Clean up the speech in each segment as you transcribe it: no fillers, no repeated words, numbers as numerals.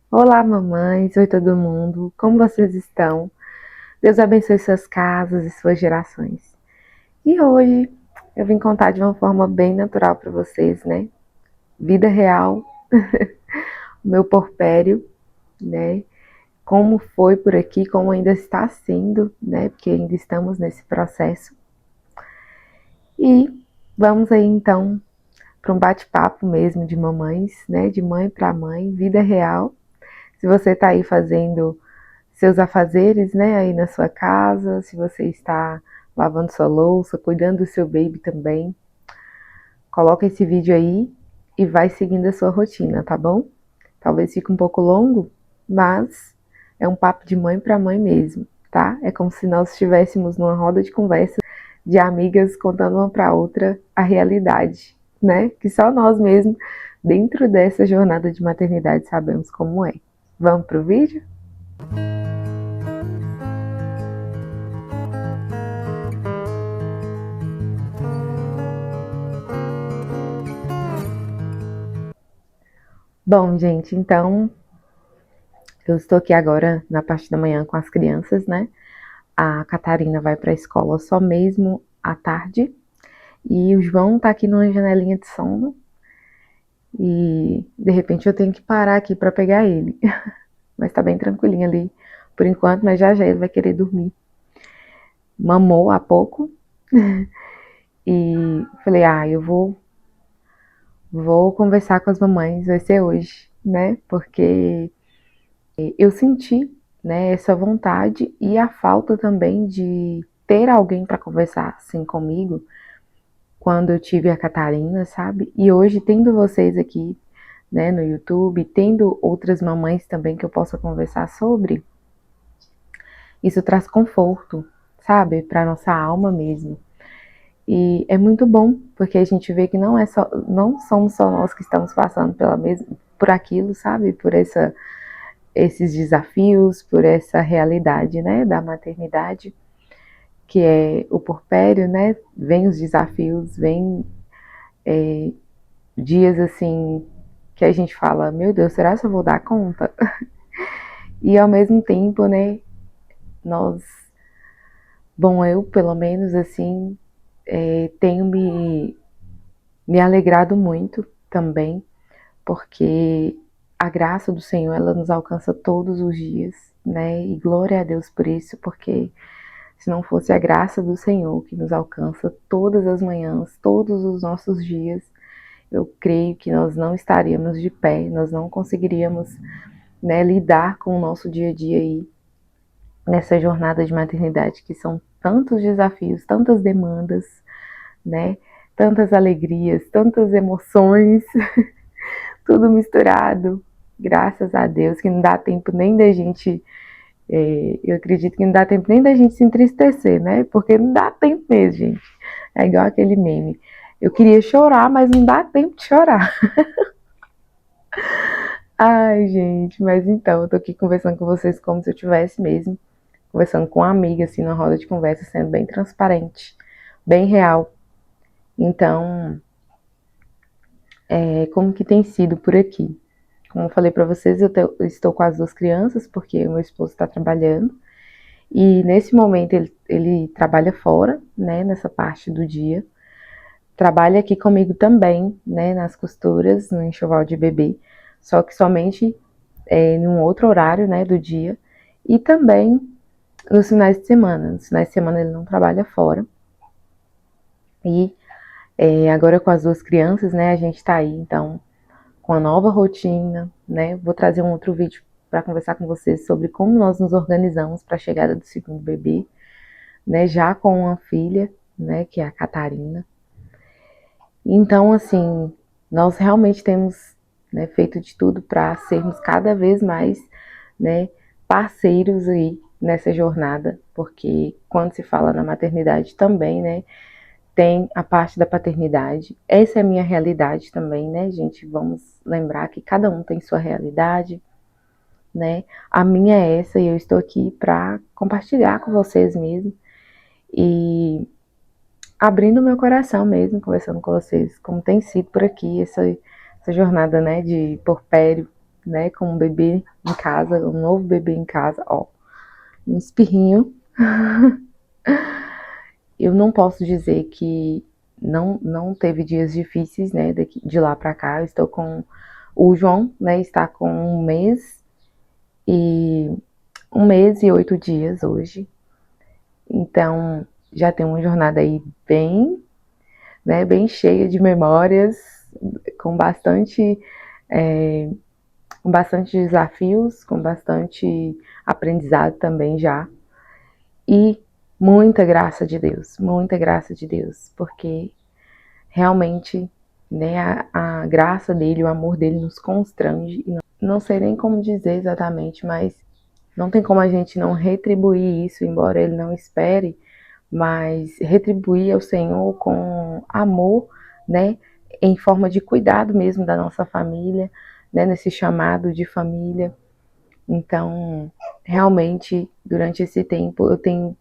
Olá, mamães, oi todo mundo, como vocês estão? Deus abençoe suas casas e suas gerações. E hoje eu vim contar de uma forma bem natural para vocês, né? Vida real, meu porpério, né? Como foi por aqui, como ainda está sendo, né? Porque ainda estamos nesse processo. E vamos aí então para um bate-papo mesmo de mamães, né? De mãe para mãe, vida real. Se você está aí fazendo seus afazeres, né, aí na sua casa, se você está lavando sua louça, cuidando do seu baby também, coloca esse vídeo aí e vai seguindo a sua rotina, tá bom? Talvez fique um pouco longo, mas é um papo de mãe para mãe mesmo, tá? É como se nós estivéssemos numa roda de conversa de amigas contando uma para outra a realidade, né? Que só nós mesmos, dentro dessa jornada de maternidade, sabemos como é. Vamos pro vídeo? Bom, gente, então eu estou aqui agora na parte da manhã com as crianças, né? A Catarina vai para a escola só mesmo à tarde e o João tá aqui numa janelinha de sono e de repente eu tenho que parar aqui para pegar ele. Mas tá bem tranquilinho ali por enquanto, mas já já ele vai querer dormir. Mamou há pouco e falei: "Ah, eu vou conversar com as mamães, vai ser hoje, né? Porque eu senti, né, essa vontade e a falta também de ter alguém para conversar assim comigo quando eu tive a Catarina, sabe? E hoje tendo vocês aqui, né, no YouTube, tendo outras mamães também que eu possa conversar sobre, isso traz conforto, sabe, para nossa alma mesmo. E é muito bom, porque a gente vê que não somos só nós que estamos passando por aquilo, sabe? Por esses desafios, por essa realidade, né, da maternidade, que é o porpério, né? Vem os desafios, vem dias assim que a gente fala, meu Deus, será que eu vou dar conta? E ao mesmo tempo, né, nós, bom, eu pelo menos assim, tenho me alegrado muito também, porque a graça do Senhor, ela nos alcança todos os dias, né, e glória a Deus por isso, porque se não fosse a graça do Senhor que nos alcança todas as manhãs, todos os nossos dias, eu creio que nós não estaríamos de pé, nós não conseguiríamos, né, lidar com o nosso dia a dia aí, nessa jornada de maternidade, que são tantos desafios, tantas demandas, né, tantas alegrias, tantas emoções, tudo misturado. Graças a Deus, que não dá tempo nem da gente, eu acredito que não dá tempo nem da gente se entristecer, né? Porque não dá tempo mesmo, gente. É igual aquele meme. Eu queria chorar, mas não dá tempo de chorar. Ai, gente, mas então, eu tô aqui conversando com vocês como se eu tivesse mesmo, conversando com uma amiga, assim, numa roda de conversa, sendo bem transparente, bem real. Então, como que tem sido por aqui? Como eu falei pra vocês, eu estou com as duas crianças, porque o meu esposo está trabalhando, e nesse momento ele trabalha fora, né, nessa parte do dia, trabalha aqui comigo também, né, nas costuras, no enxoval de bebê, só que somente em um outro horário, né, do dia, e também nos finais de semana. Nos finais de semana ele não trabalha fora. E agora com as duas crianças, né, a gente tá aí, então, com a nova rotina, né, vou trazer um outro vídeo para conversar com vocês sobre como nós nos organizamos para a chegada do segundo bebê, né, já com uma filha, né, que é a Catarina. Então, assim, nós realmente temos, né, feito de tudo para sermos cada vez mais, né, parceiros aí nessa jornada, porque quando se fala na maternidade também, né, tem a parte da paternidade. Essa é a minha realidade também, né, gente? Vamos lembrar que cada um tem sua realidade, né? A minha é essa e eu estou aqui para compartilhar com vocês mesmo e abrindo meu coração mesmo, conversando com vocês, como tem sido por aqui essa jornada, né, de porpério, né, com um bebê em casa, um novo bebê em casa, ó, um espirrinho. Eu não posso dizer que não teve dias difíceis, né, de lá pra cá. Eu estou com o João, né, está com 1 mês e 8 dias hoje. Então, já tem uma jornada aí bem, né, bem cheia de memórias, com bastante desafios, com bastante aprendizado também já. E muita graça de Deus, porque realmente, né, a graça dele, o amor dele nos constrange. E não sei nem como dizer exatamente, mas não tem como a gente não retribuir isso, embora ele não espere, mas retribuir ao Senhor com amor, né, em forma de cuidado mesmo da nossa família, né, nesse chamado de família. Então, realmente, durante esse tempo, eu tenho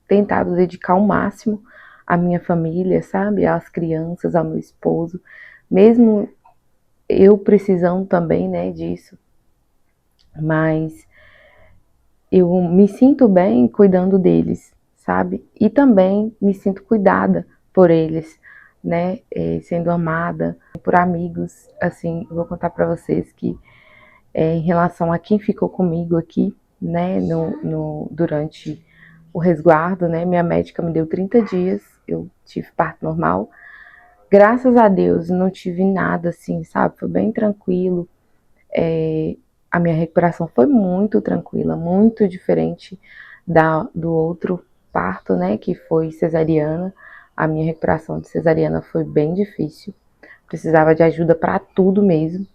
tentado dedicar o máximo à minha família, sabe, às crianças, ao meu esposo, mesmo eu precisando também, né, disso, mas eu me sinto bem cuidando deles, sabe? E também me sinto cuidada por eles, né? Sendo amada por amigos. Assim, eu vou contar para vocês que em relação a quem ficou comigo aqui, né? Durante o resguardo, né? Minha médica me deu 30 dias, eu tive parto normal. Graças a Deus, não tive nada assim, sabe? Foi bem tranquilo. A minha recuperação foi muito tranquila, muito diferente do outro parto, né, que foi cesariana. A minha recuperação de cesariana foi bem difícil, precisava de ajuda para tudo mesmo,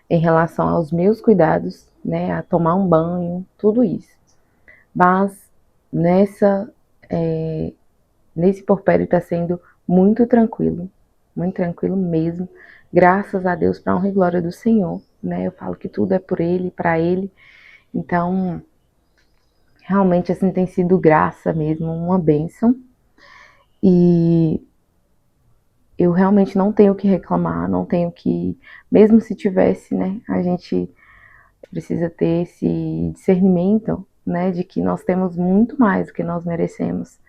em relação aos meus cuidados, né, a tomar um banho, tudo isso. Mas nesse porpério está sendo muito tranquilo mesmo, graças a Deus, para a honra e glória do Senhor, né? Eu falo que tudo é por Ele, para Ele. Então, realmente, assim, tem sido graça mesmo, uma bênção. E eu realmente não tenho o que reclamar, não tenho que... Mesmo se tivesse, né? A gente precisa ter esse discernimento, né? De que nós temos muito mais do que nós merecemos,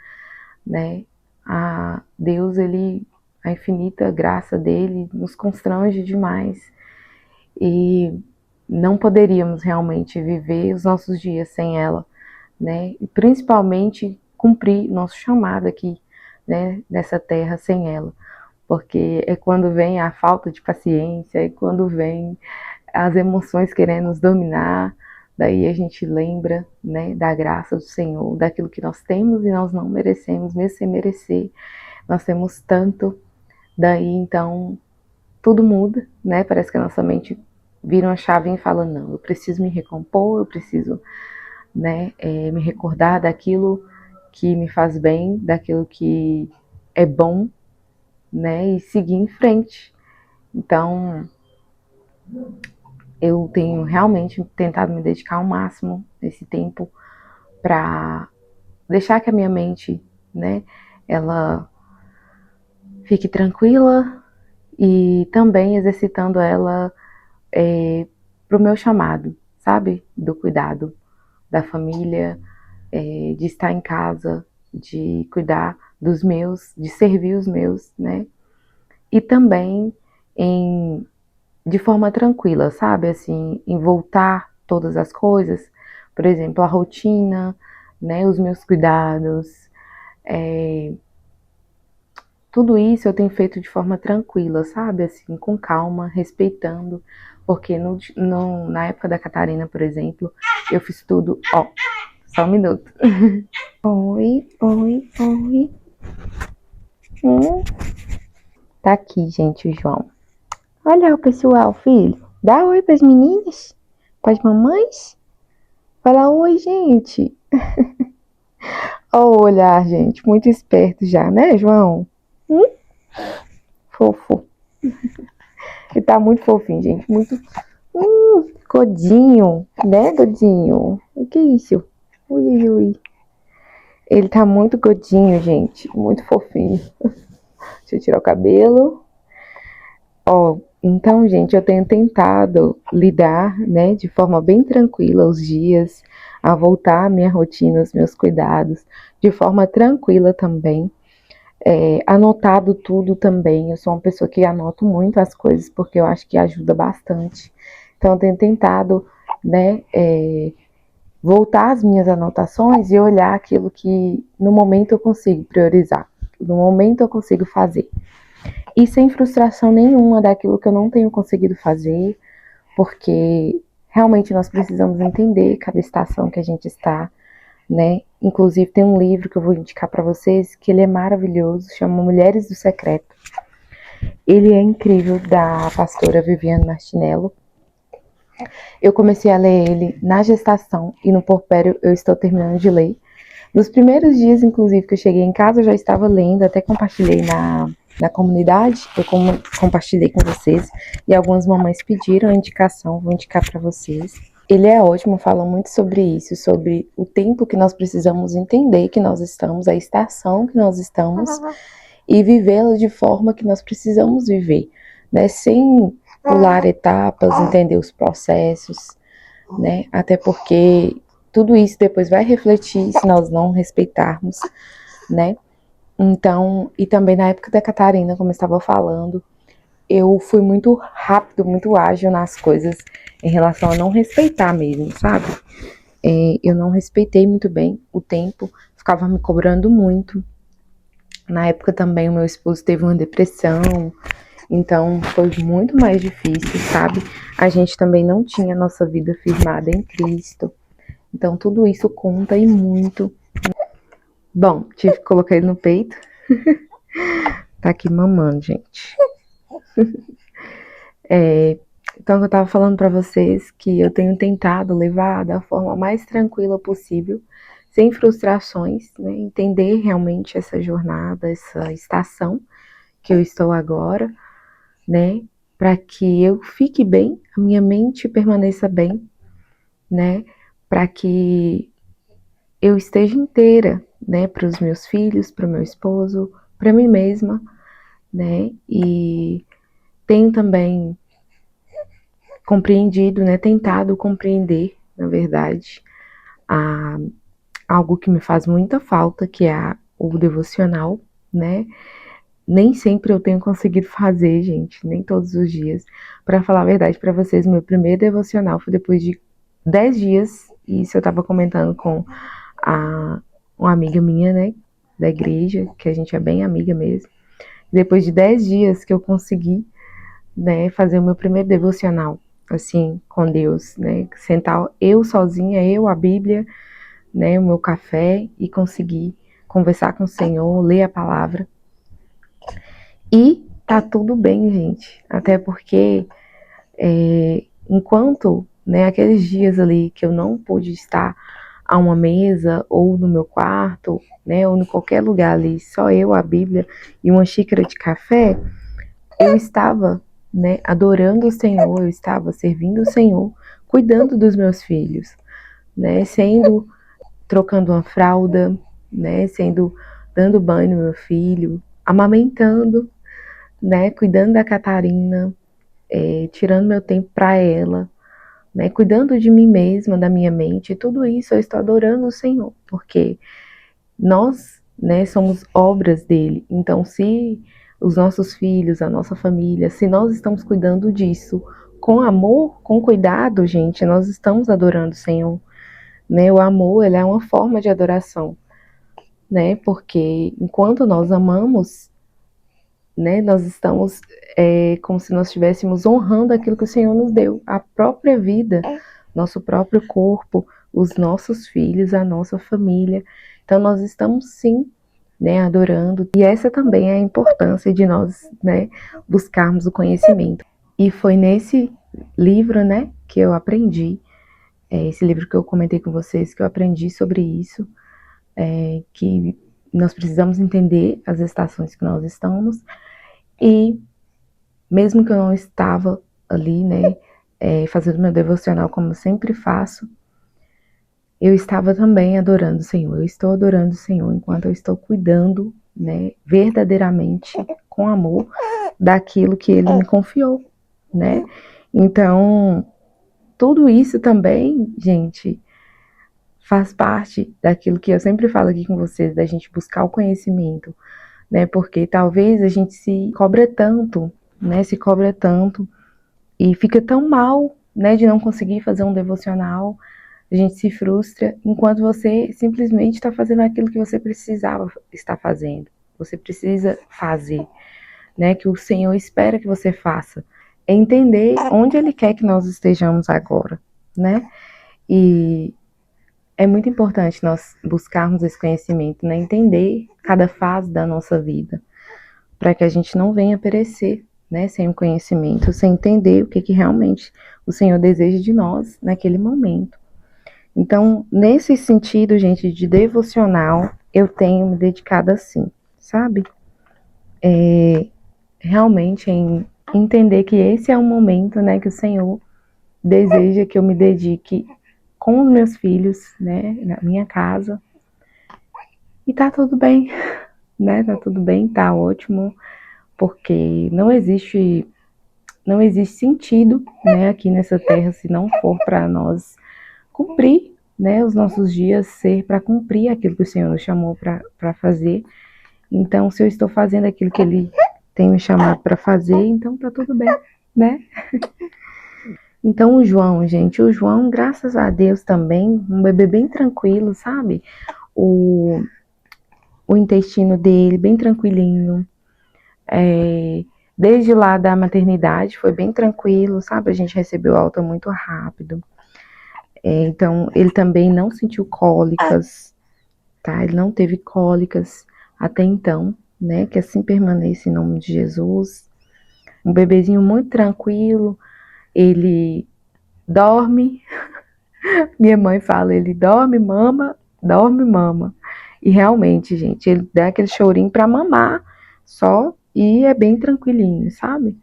né? A Deus, a infinita graça dele nos constrange demais. E não poderíamos realmente viver os nossos dias sem ela, né? E principalmente cumprir nosso chamado aqui, né, nessa terra sem ela, porque é quando vem a falta de paciência, é quando vem as emoções querendo nos dominar, daí a gente lembra, né, da graça do Senhor, daquilo que nós temos e nós não merecemos, mesmo sem merecer, nós temos tanto, daí então tudo muda, né? Parece que a nossa mente vira uma chave e fala, não, eu preciso me recompor, eu preciso, né, me recordar daquilo que me faz bem, daquilo que é bom, né, e seguir em frente. Então, eu tenho realmente tentado me dedicar ao máximo nesse tempo para deixar que a minha mente, né, ela fique tranquila e também exercitando ela para o meu chamado, sabe? Do cuidado da família, de estar em casa, de cuidar dos meus, de servir os meus, né? E também de forma tranquila, sabe? Assim, em voltar todas as coisas, por exemplo, a rotina, né? Os meus cuidados, tudo isso eu tenho feito de forma tranquila, sabe? Assim, com calma, respeitando, porque na época da Catarina, por exemplo, eu fiz tudo, ó, só um minuto. Oi, oi, oi. Tá aqui, gente, o João. Olha o pessoal, filho. Dá oi pras meninas, pras mamães. Fala oi, gente. Ó o olhar, gente, muito esperto já, né, João? Fofo. Ele tá muito fofinho, gente, muito... Godinho, né, Godinho? O que é isso? Ui, ui, ui. Ele tá muito godinho, gente, muito fofinho. Deixa eu tirar o cabelo. Ó, Então, gente, eu tenho tentado lidar, né, de forma bem tranquila os dias, a voltar à minha rotina, os meus cuidados, de forma tranquila também. Anotado tudo também. Eu sou uma pessoa que anoto muito as coisas porque eu acho que ajuda bastante. Então, eu tenho tentado, né, voltar às minhas anotações e olhar aquilo que no momento eu consigo priorizar, no momento eu consigo fazer. E sem frustração nenhuma daquilo que eu não tenho conseguido fazer, porque realmente nós precisamos entender cada estação que a gente está, né? Inclusive tem um livro que eu vou indicar para vocês que ele é maravilhoso, chama Mulheres do Secreto. Ele é incrível, da pastora Viviane Martinello. Eu comecei a ler ele na gestação e no porpério eu estou terminando de ler. Nos primeiros dias, inclusive, que eu cheguei em casa, eu já estava lendo, até compartilhei na comunidade, eu compartilhei com vocês, e algumas mamães pediram a indicação, vou indicar para vocês. Ele é ótimo, fala muito sobre isso, sobre o tempo que nós precisamos entender que nós estamos, a estação que nós estamos, e vivê-la de forma que nós precisamos viver, né? Sem pular etapas, entender os processos, né? Até porque tudo isso depois vai refletir se nós não respeitarmos, né? Então, e também na época da Catarina, como eu estava falando, eu fui muito rápido, muito ágil nas coisas em relação a não respeitar mesmo, sabe? Eu não respeitei muito bem o tempo, ficava me cobrando muito. Na época também o meu esposo teve uma depressão, então foi muito mais difícil, sabe? A gente também não tinha nossa vida firmada em Cristo. Então tudo isso conta e muito. Bom, tive que colocar ele no peito. Tá aqui mamando, gente. Então eu tava falando para vocês que eu tenho tentado levar da forma mais tranquila possível, sem frustrações, né? Entender realmente essa jornada, essa estação que eu estou agora, né? Para que eu fique bem, a minha mente permaneça bem, né? Para que eu esteja inteira, né? Para os meus filhos, para o meu esposo, para mim mesma, né? E tenho também compreendido, né? Tentado compreender, na verdade, algo que me faz muita falta, que é o devocional, né? Nem sempre eu tenho conseguido fazer, gente, nem todos os dias. Para falar a verdade para vocês, meu primeiro devocional foi depois de 10 dias, e isso eu estava comentando com uma amiga minha, né, da igreja, que a gente é bem amiga mesmo. Depois de 10 dias que eu consegui, né, fazer o meu primeiro devocional, assim, com Deus, né, sentar eu sozinha, eu, a Bíblia, né, o meu café, e conseguir conversar com o Senhor, ler a palavra. E tá tudo bem, gente. Até porque enquanto, né, aqueles dias ali que eu não pude estar a uma mesa ou no meu quarto, né, ou em qualquer lugar ali, só eu, a Bíblia e uma xícara de café, eu estava, né, adorando o Senhor, eu estava servindo o Senhor, cuidando dos meus filhos, né, trocando uma fralda, né, dando banho no meu filho, amamentando, né, cuidando da Catarina, tirando meu tempo para ela, né, cuidando de mim mesma, da minha mente, tudo isso eu estou adorando o Senhor, porque nós, né, somos obras dele. Então, se os nossos filhos, a nossa família, se nós estamos cuidando disso com amor, com cuidado, gente, nós estamos adorando o Senhor, né? O amor, ele é uma forma de adoração, né? Porque enquanto nós amamos, né, nós estamos como se nós estivéssemos honrando aquilo que o Senhor nos deu, a própria vida, nosso próprio corpo, os nossos filhos, a nossa família. Então nós estamos sim, né, adorando. E essa também é a importância de nós, né, buscarmos o conhecimento. E foi nesse livro, né, que eu aprendi, esse livro que eu comentei com vocês, que eu aprendi sobre isso, que nós precisamos entender as estações que nós estamos. E mesmo que eu não estava ali, né, fazendo meu devocional como eu sempre faço, eu estava também adorando o Senhor. Eu estou adorando o Senhor enquanto eu estou cuidando, né, verdadeiramente, com amor, daquilo que Ele me confiou, né? Então, tudo isso também, gente, faz parte daquilo que eu sempre falo aqui com vocês, da gente buscar o conhecimento, né? Porque talvez a gente se cobra tanto, né? Se cobra tanto e fica tão mal, né? De não conseguir fazer um devocional, a gente se frustra, enquanto você simplesmente está fazendo aquilo que você precisava estar fazendo. Você precisa fazer, né? Que o Senhor espera que você faça. É entender onde Ele quer que nós estejamos agora, né? E é muito importante nós buscarmos esse conhecimento, né? Entender cada fase da nossa vida, para que a gente não venha perecer, né? Sem o conhecimento, sem entender o que realmente o Senhor deseja de nós naquele momento. Então, nesse sentido, gente, de devocional, eu tenho me dedicado assim, sabe? Realmente em entender que esse é o momento, né, que o Senhor deseja que eu me dedique com os meus filhos, né, na minha casa. E tá tudo bem, né? Tá tudo bem, tá ótimo, porque não existe sentido, né, aqui nessa terra se não for para nós cumprir, né, os nossos dias ser para cumprir aquilo que o Senhor nos chamou para fazer. Então, se eu estou fazendo aquilo que Ele tem me chamado para fazer, então tá tudo bem, né? Então, o João, gente, o João, graças a Deus também, um bebê bem tranquilo, sabe? O, o intestino dele bem tranquilinho. Desde lá da maternidade foi bem tranquilo, sabe? A gente recebeu alta muito rápido. Então, ele também não sentiu cólicas, tá? Ele não teve cólicas até então, né? Que assim permaneça em nome de Jesus. Um bebezinho muito tranquilo, ele dorme. Minha mãe fala, ele dorme, mama, dorme, mama. E realmente, gente, ele dá aquele chorinho pra mamar só e é bem tranquilinho, sabe?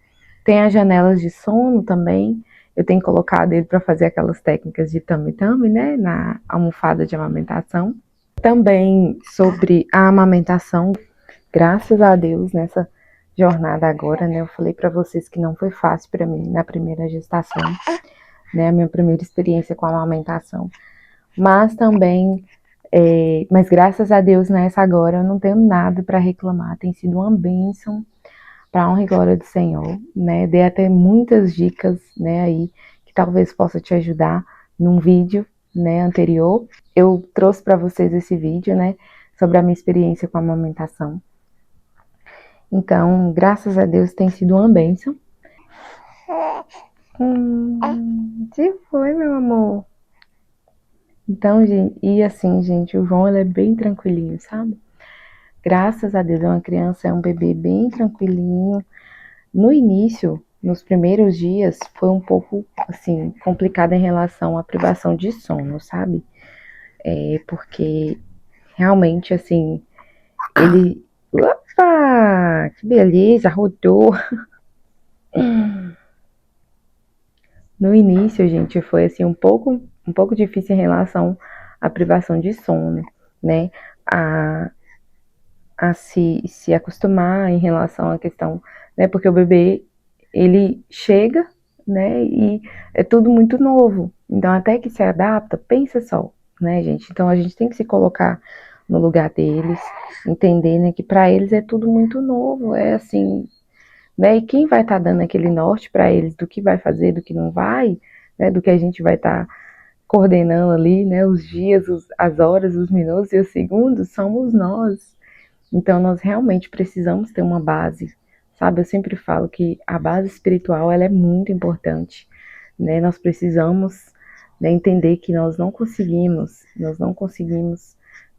Tem as janelas de sono também. Eu tenho colocado ele para fazer aquelas técnicas de tummy-tummy, né? Na almofada de amamentação. Também sobre a amamentação, graças a Deus, nessa jornada agora, né? Eu falei para vocês que não foi fácil para mim na primeira gestação, né? A minha primeira experiência com a amamentação. Mas também, mas graças a Deus nessa agora eu não tenho nada para reclamar. Tem sido uma bênção para a honra e glória do Senhor, né? Dei até muitas dicas, né, aí que talvez possa te ajudar num vídeo, né, anterior. Eu trouxe para vocês esse vídeo, né, sobre a minha experiência com a amamentação. Então, graças a Deus tem sido uma bênção. Que foi, meu amor? Então, gente, e assim, gente, o João ele é bem tranquilinho, sabe? Graças a Deus é uma criança, é um bebê bem tranquilinho. No início, nos primeiros dias, foi um pouco, assim, complicado em relação à privação de sono, sabe? Porque realmente, assim, ele. Opa! Que beleza, rodou! No início, gente, foi assim um pouco difícil em relação à privação de sono, né? A, a se acostumar em relação à questão, né? Porque o bebê, ele chega, né? E é tudo muito novo. Então, até que se adapta, pensa só, né, gente? Então, a gente tem que se colocar no lugar deles, entender, né, que para eles é tudo muito novo, é assim, né? E quem vai estar dando aquele norte para eles do que vai fazer, do que não vai, né? Do que a gente vai estar coordenando ali, né? Os dias, as horas, os minutos e os segundos somos nós. Então, nós realmente precisamos ter uma base, sabe? Eu sempre falo que a base espiritual, ela é muito importante, né? Nós precisamos, né, entender que nós não conseguimos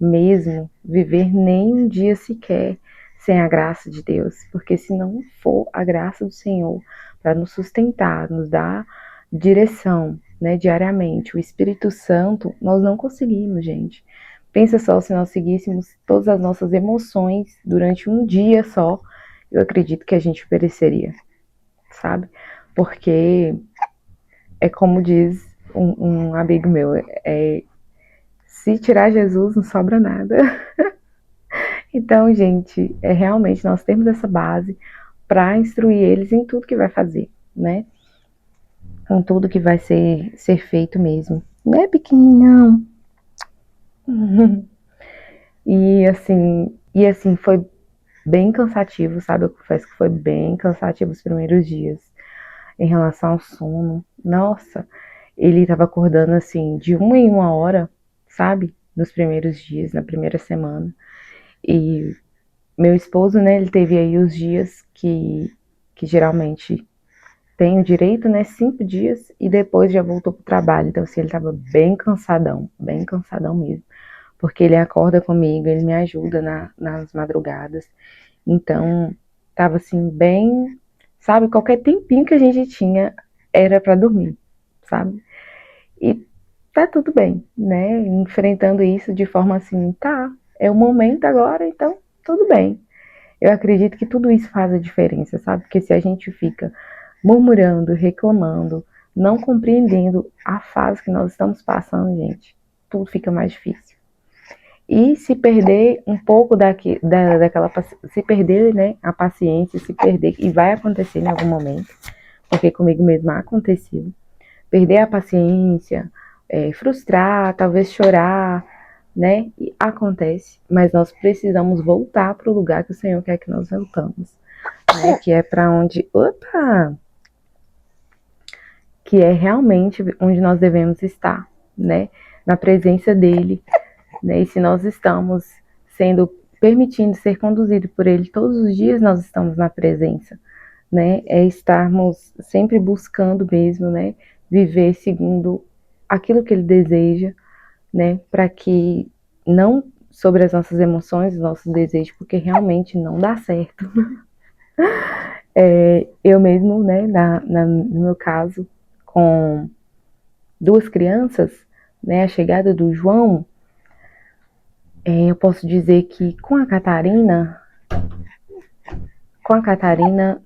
mesmo viver nem um dia sequer sem a graça de Deus, porque se não for a graça do Senhor para nos sustentar, nos dar direção, né, diariamente, o Espírito Santo, nós não conseguimos, gente. Pensa só, se nós seguíssemos todas as nossas emoções durante um dia só, eu acredito que a gente pereceria, sabe? Porque é como diz um amigo meu, se tirar Jesus não sobra nada. Então, gente, realmente nós temos essa base para instruir eles em tudo que vai fazer, né? com tudo que vai ser feito mesmo. Não é pequenininho, não. E assim, foi bem cansativo, sabe? Eu confesso que foi bem cansativo os primeiros dias. Em relação ao sono, nossa, ele tava acordando assim, de uma em uma hora, sabe? Nos primeiros dias, na primeira semana. E meu esposo, né, ele teve aí os dias que geralmente tem o direito, né, 5 dias, e depois já voltou pro trabalho. Então, assim, ele tava bem cansadão mesmo. Porque ele acorda comigo, ele me ajuda nas madrugadas. Então, tava assim, bem, sabe, qualquer tempinho que a gente tinha era pra dormir, sabe? E tá tudo bem, né? Enfrentando isso de forma assim, tá, é o momento agora, então tudo bem. Eu acredito que tudo isso faz a diferença, sabe? Porque se a gente fica murmurando, reclamando, não compreendendo a fase que nós estamos passando, gente, tudo fica mais difícil. E se perder um pouco daquela, se perder, né, a paciência, se perder, e vai acontecer em algum momento, porque comigo mesma aconteceu, perder a paciência, frustrar, talvez chorar, né, e acontece, mas nós precisamos voltar para o lugar que o Senhor quer que nós voltamos, né, que é para onde, que é realmente onde nós devemos estar, né, na presença dele, né? E se nós estamos sendo permitindo ser conduzido por ele todos os dias, nós estamos na presença, né? É estarmos sempre buscando mesmo, né? Viver segundo aquilo que ele deseja, né? Para que não sobre as nossas emoções, os nossos desejos, porque realmente não dá certo. Eu mesmo, né? No meu caso, com 2 crianças, né? A chegada do João, eu posso dizer que com a Catarina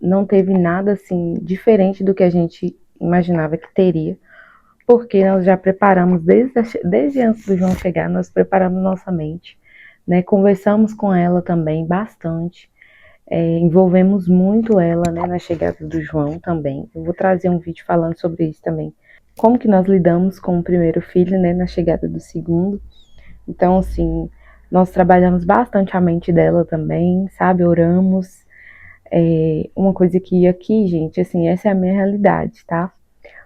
não teve nada assim diferente do que a gente imaginava que teria, porque nós já preparamos desde antes do João chegar, nós preparamos nossa mente, né? Conversamos com ela também bastante, envolvemos muito ela, né, na chegada do João também. Eu vou trazer um vídeo falando sobre isso também, como que nós lidamos com o primeiro filho, né, na chegada do segundo. Então, assim, nós trabalhamos bastante a mente dela também, sabe? Oramos. Uma coisa que aqui, gente, assim, essa é a minha realidade, tá?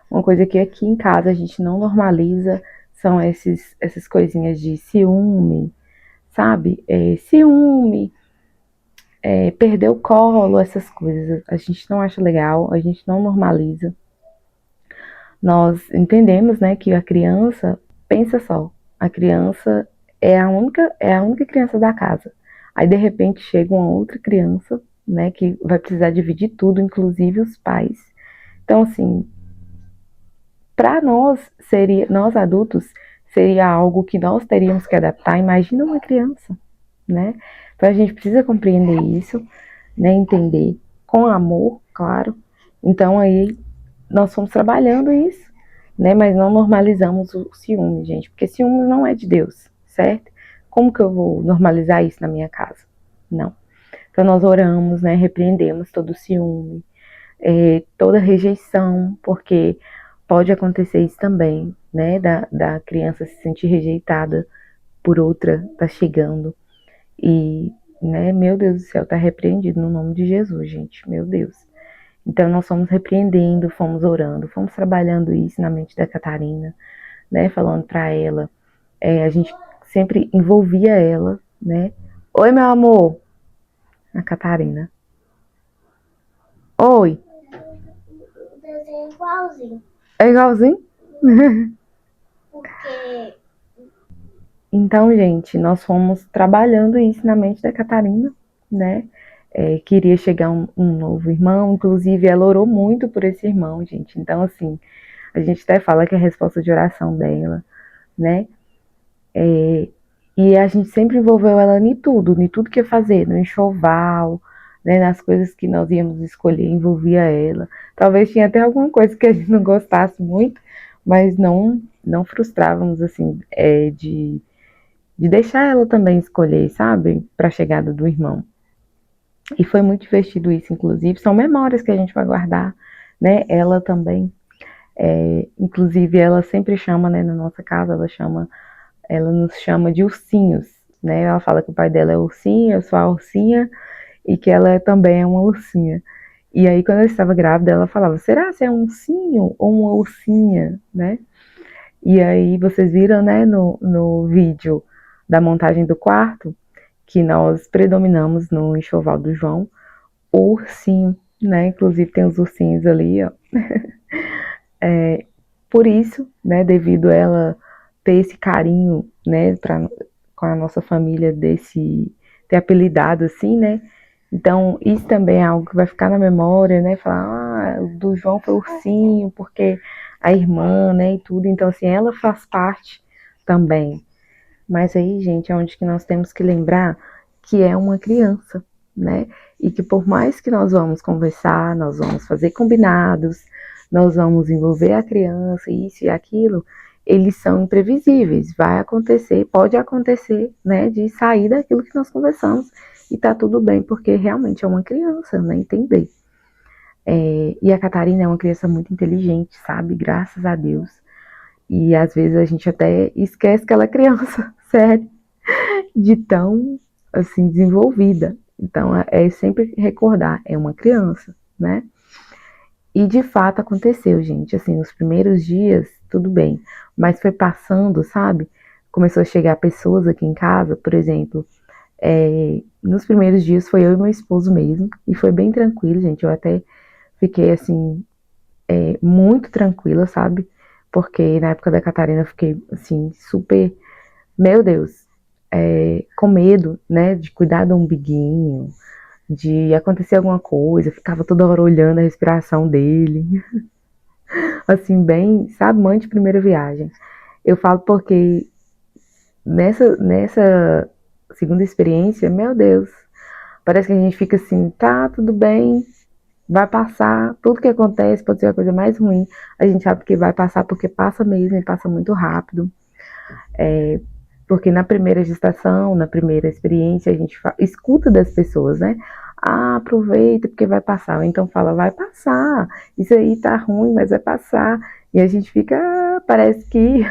Uma coisa que aqui em casa a gente não normaliza são essas coisinhas de ciúme, sabe? Ciúme, perder o colo, essas coisas. A gente não acha legal, a gente não normaliza. Nós entendemos, né, que a criança, pensa só, a criança é a única criança da casa. Aí de repente chega uma outra criança, né, que vai precisar dividir tudo, inclusive os pais. Então assim, para nós adultos, seria algo que nós teríamos que adaptar. Imagina uma criança, né? Então a gente precisa compreender isso, né, entender com amor, claro. Então aí nós fomos trabalhando isso, né? Mas não normalizamos o ciúme, gente, porque ciúme não é de Deus, certo? Como que eu vou normalizar isso na minha casa? Não. Então nós oramos, né? Repreendemos todo o ciúme, toda rejeição, porque pode acontecer isso também, né? Da criança se sentir rejeitada por outra, tá chegando. E, né, meu Deus do céu, tá repreendido no nome de Jesus, gente, meu Deus. Então nós fomos repreendendo, fomos orando, fomos trabalhando isso na mente da Catarina, né, falando para ela, a gente sempre envolvia ela, né? Oi, meu amor, a Catarina. Oi. O desenho é igualzinho. É igualzinho? Porque então, gente, nós fomos trabalhando isso na mente da Catarina, né? Queria chegar um novo irmão, inclusive ela orou muito por esse irmão, gente. Então, assim, a gente até fala que é a resposta de oração dela, né? E a gente sempre envolveu ela em tudo que ia fazer, no enxoval, né? Nas coisas que nós íamos escolher, envolvia ela. Talvez tinha até alguma coisa que a gente não gostasse muito, mas não frustrávamos, assim, de deixar ela também escolher, sabe? Para a chegada do irmão. E foi muito divertido isso, inclusive. São memórias que a gente vai guardar, né? Ela também. Inclusive, ela sempre chama, né, na nossa casa, ela nos chama de ursinhos, né? Ela fala que o pai dela é ursinho, eu sou a ursinha, e que ela também é uma ursinha. E aí, quando eu estava grávida, ela falava, será que é um ursinho ou uma ursinha, né? E aí, vocês viram, né, no vídeo da montagem do quarto, que nós predominamos no enxoval do João, o ursinho, né? Inclusive tem os ursinhos ali, ó. Por isso, né, devido a ela ter esse carinho, né, com a nossa família, ter apelidado assim, né? Então, isso também é algo que vai ficar na memória, né? Falar, o do João foi ursinho, porque a irmã, né, e tudo. Então, assim, ela faz parte também. Mas aí, gente, é onde que nós temos que lembrar que é uma criança, né? E que por mais que nós vamos conversar, nós vamos fazer combinados, nós vamos envolver a criança, isso e aquilo, eles são imprevisíveis. Vai acontecer, pode acontecer, né? De sair daquilo que nós conversamos e tá tudo bem, porque realmente é uma criança, né? Entender. E a Catarina é uma criança muito inteligente, sabe? Graças a Deus. E às vezes a gente até esquece que ela é criança, sério, de tão assim desenvolvida. Então é sempre recordar, é uma criança, né? E de fato aconteceu, gente. Assim, nos primeiros dias, tudo bem, mas foi passando, sabe? Começou a chegar pessoas aqui em casa, por exemplo. Nos primeiros dias foi eu e meu esposo mesmo, e foi bem tranquilo, gente. Eu até fiquei assim, muito tranquila, sabe? Porque na época da Catarina eu fiquei assim, super, meu Deus, com medo, né? De cuidar do umbiguinho, de acontecer alguma coisa, ficava toda hora olhando a respiração dele, assim, bem, sabe, mãe de primeira viagem. Eu falo porque nessa segunda experiência, meu Deus, parece que a gente fica assim, tá, tudo bem, vai passar, tudo que acontece pode ser a coisa mais ruim, a gente sabe que vai passar porque passa mesmo e passa muito rápido. Porque na primeira gestação, na primeira experiência, a gente escuta das pessoas, né? Ah, aproveita porque vai passar. Ou então fala, vai passar. Isso aí tá ruim, mas vai passar. E a gente fica, parece que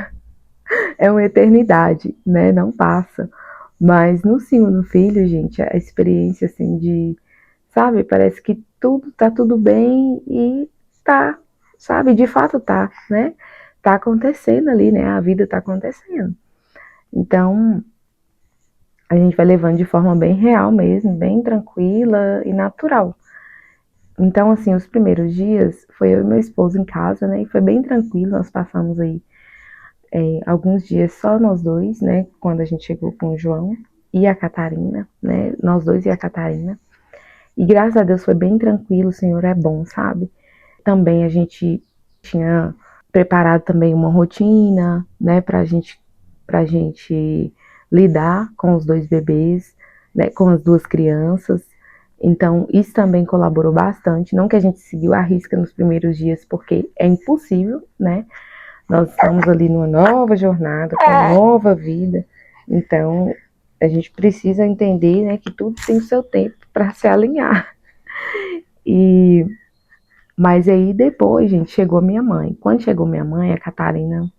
é uma eternidade, né? Não passa. Mas no segundo filho, gente, a experiência assim de, sabe, parece que tá tudo bem e tá, sabe, de fato tá, né? Tá acontecendo ali, né? A vida tá acontecendo. Então, a gente vai levando de forma bem real mesmo, bem tranquila e natural. Então, assim, os primeiros dias foi eu e meu esposo em casa, né? E foi bem tranquilo, nós passamos aí alguns dias só nós dois, né? Quando a gente chegou com o João e a Catarina, né? Nós dois e a Catarina. E graças a Deus foi bem tranquilo, o Senhor é bom, sabe? Também a gente tinha preparado também uma rotina, né? Pra gente lidar com os dois bebês, né, com as duas crianças. Então, isso também colaborou bastante. Não que a gente seguiu à risca nos primeiros dias, porque é impossível, né? Nós estamos ali numa nova jornada, com uma nova vida. Então, a gente precisa entender, né, que tudo tem o seu tempo para se alinhar. E mas aí depois, gente, chegou minha mãe. Quando chegou minha mãe, a Catarina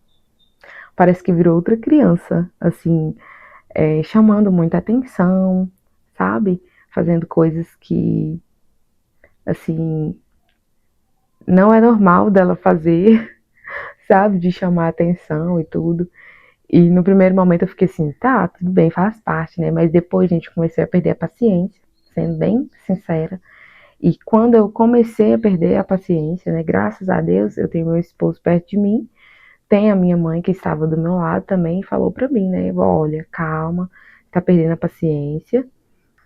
parece que virou outra criança, assim, chamando muita atenção, sabe? Fazendo coisas que, assim, não é normal dela fazer, sabe? De chamar atenção e tudo. E no primeiro momento eu fiquei assim, tá, tudo bem, faz parte, né? Mas depois, gente, comecei a perder a paciência, sendo bem sincera. E quando eu comecei a perder a paciência, né? Graças a Deus, eu tenho meu esposo perto de mim. Tem a minha mãe que estava do meu lado também e falou pra mim, né? Olha, calma, tá perdendo a paciência.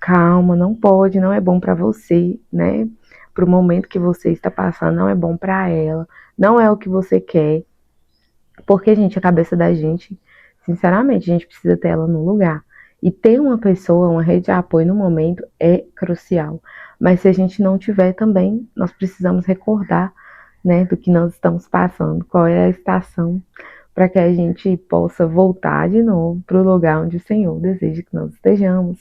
Calma, não pode, não é bom pra você, né? Pro momento que você está passando, não é bom pra ela. Não é o que você quer. Porque, gente, a cabeça da gente, sinceramente, a gente precisa ter ela no lugar. E ter uma pessoa, uma rede de apoio no momento é crucial. Mas se a gente não tiver também, nós precisamos recordar, né, do que nós estamos passando, qual é a estação, para que a gente possa voltar de novo para o lugar onde o Senhor deseja que nós estejamos,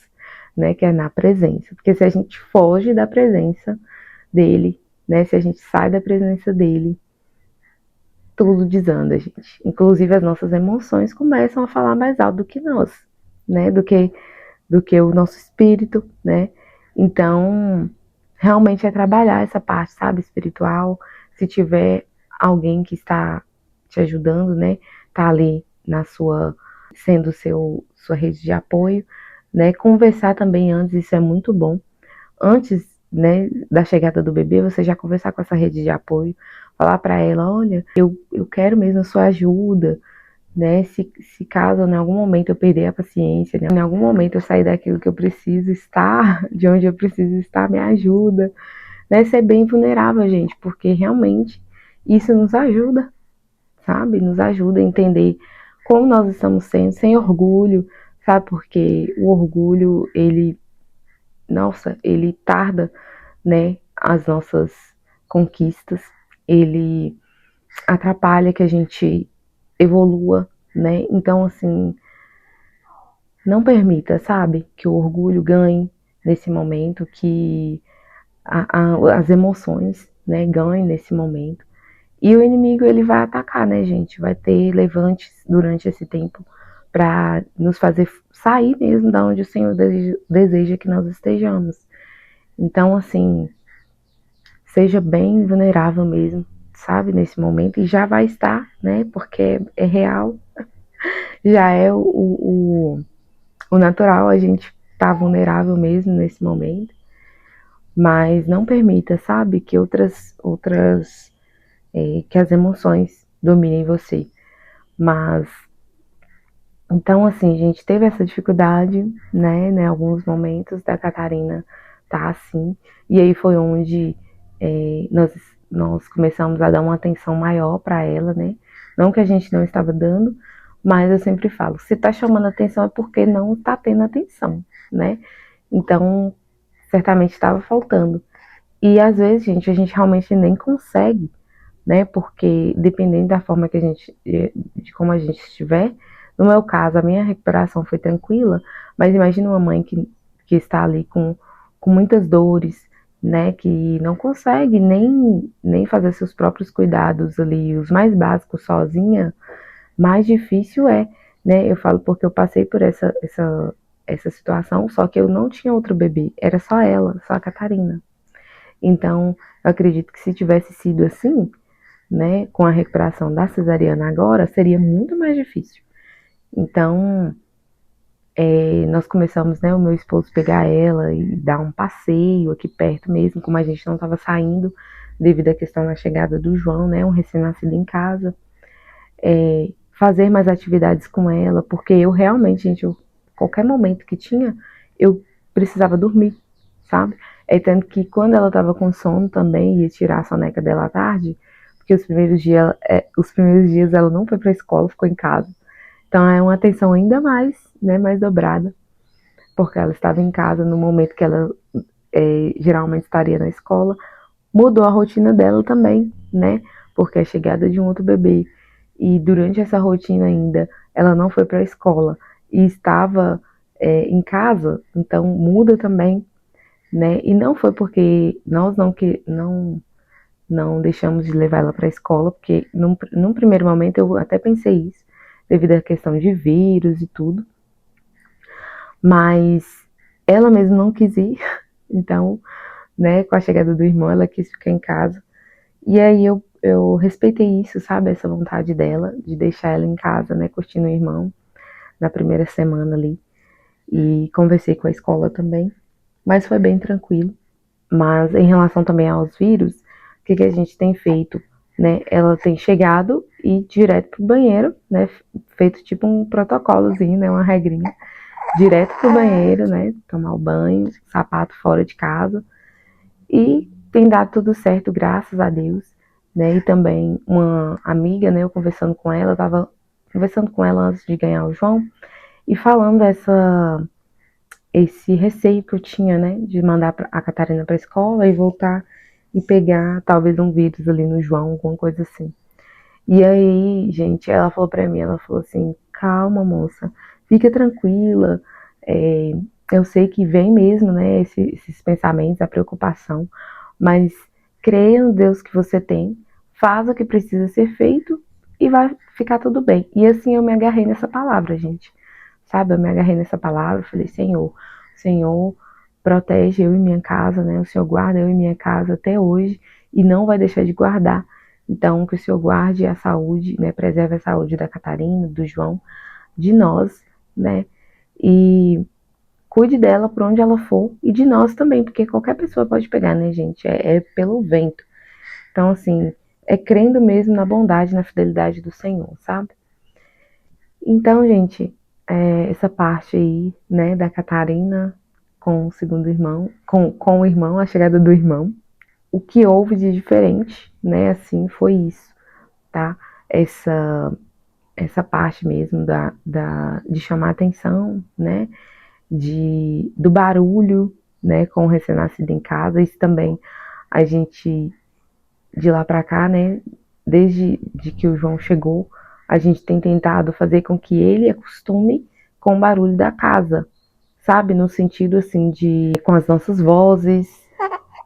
né, que é na presença. Porque se a gente foge da presença dele, né, se a gente sai da presença dele, tudo desanda, gente. Inclusive as nossas emoções começam a falar mais alto do que nós, né? Do que o nosso espírito, né? Então, realmente é trabalhar essa parte, sabe, espiritual. Se tiver alguém que está te ajudando, né? Tá ali na sua, sendo sua rede de apoio, né? Conversar também antes, isso é muito bom. Antes, né, da chegada do bebê, você já conversar com essa rede de apoio, falar para ela, olha, eu quero mesmo a sua ajuda, né? Se caso em algum momento eu perder a paciência, né? Em algum momento eu sair daquilo que eu preciso estar, de onde eu preciso estar, me ajuda, né? Ser bem vulnerável, gente, porque realmente isso nos ajuda, sabe? Nos ajuda a entender como nós estamos sendo, sem orgulho, sabe? Porque o orgulho, ele tarda, né? As nossas conquistas, ele atrapalha que a gente evolua, né? Então, assim, não permita, sabe, que o orgulho ganhe nesse momento, que as emoções, né, ganhem nesse momento. E o inimigo, ele vai atacar, né, gente? Vai ter levantes durante esse tempo para nos fazer sair mesmo da onde o Senhor deseja que nós estejamos. Então, assim, seja bem vulnerável mesmo, sabe, nesse momento, e já vai estar, né, porque é real, já é o natural, a gente tá vulnerável mesmo nesse momento, mas não permita, sabe, que que as emoções dominem você. Mas, então, assim, a gente teve essa dificuldade, né, em alguns momentos da Catarina tá assim, e aí foi onde nós começamos a dar uma atenção maior para ela, né, não que a gente não estava dando, mas eu sempre falo, se tá chamando atenção é porque não tá tendo atenção, né, então, certamente estava faltando. E às vezes, gente, a gente realmente nem consegue, né? Porque dependendo da forma que de como a gente estiver, no meu caso, a minha recuperação foi tranquila, mas imagina uma mãe que está ali com muitas dores, né? Que não consegue nem fazer seus próprios cuidados ali, os mais básicos sozinha, mais difícil é, né? Eu falo porque eu passei por essa situação, só que eu não tinha outro bebê, era só ela, só a Catarina. Então, eu acredito que se tivesse sido assim, né, com a recuperação da cesariana agora, seria muito mais difícil. Então, nós começamos, né, o meu esposo pegar ela e dar um passeio aqui perto mesmo, como a gente não estava saindo devido à questão da chegada do João, né, um recém-nascido em casa, fazer mais atividades com ela, porque eu realmente, gente, qualquer momento que tinha, eu precisava dormir, sabe? É tanto que quando ela tava com sono também, ia tirar a soneca dela à tarde, porque os primeiros dias ela não foi pra escola, ficou em casa. Então é uma atenção ainda mais, né, mais dobrada, porque ela estava em casa no momento que ela geralmente estaria na escola. Mudou a rotina dela também, né? Porque a chegada de um outro bebê e durante essa rotina ainda ela não foi para a escola e estava em casa, então muda também, né? E não foi porque nós não deixamos de levar ela para a escola, porque num primeiro momento eu até pensei isso, devido à questão de vírus e tudo, mas ela mesma não quis ir, então, né, com a chegada do irmão, ela quis ficar em casa. E aí eu respeitei isso, sabe, essa vontade dela, de deixar ela em casa, né, curtindo o irmão, na primeira semana ali. E conversei com a escola também, mas foi bem tranquilo. Mas em relação também aos vírus, o que a gente tem feito, né? Ela tem chegado e direto pro banheiro, né? Feito tipo um protocolozinho, né? Uma regrinha. Direto pro banheiro, né? Tomar o banho, sapato fora de casa. E tem dado tudo certo, graças a Deus, né? E também uma amiga, né? Eu conversando com ela, eu tava conversando com ela antes de ganhar o João e falando esse receio que eu tinha, né, de mandar a Catarina para a escola e voltar e pegar talvez um vírus ali no João, alguma coisa assim. E aí, gente, ela falou para mim, ela falou assim, calma, moça, fica tranquila, eu sei que vem mesmo, né, esses pensamentos, a preocupação, mas creia no Deus que você tem, faz o que precisa ser feito e vai ficar tudo bem. E assim eu me agarrei nessa palavra, gente. Sabe, eu me agarrei nessa palavra, falei, Senhor, protege eu e minha casa, né? O Senhor guarda eu e minha casa até hoje e não vai deixar de guardar. Então, que o Senhor guarde a saúde, né? Preserve a saúde da Catarina, do João, de nós, né? E cuide dela por onde ela for e de nós também, porque qualquer pessoa pode pegar, né, gente? É pelo vento. Então, assim, é crendo mesmo na bondade, na fidelidade do Senhor, sabe? Então, gente, essa parte aí, né, da Catarina com o segundo irmão, com o irmão, a chegada do irmão, o que houve de diferente, né, assim, foi isso, tá? Essa parte mesmo de chamar atenção, né, do barulho, né, com o recém-nascido em casa, isso também a gente, de lá pra cá, né, desde de que o João chegou, a gente tem tentado fazer com que ele acostume com o barulho da casa, sabe? No sentido assim de com as nossas vozes,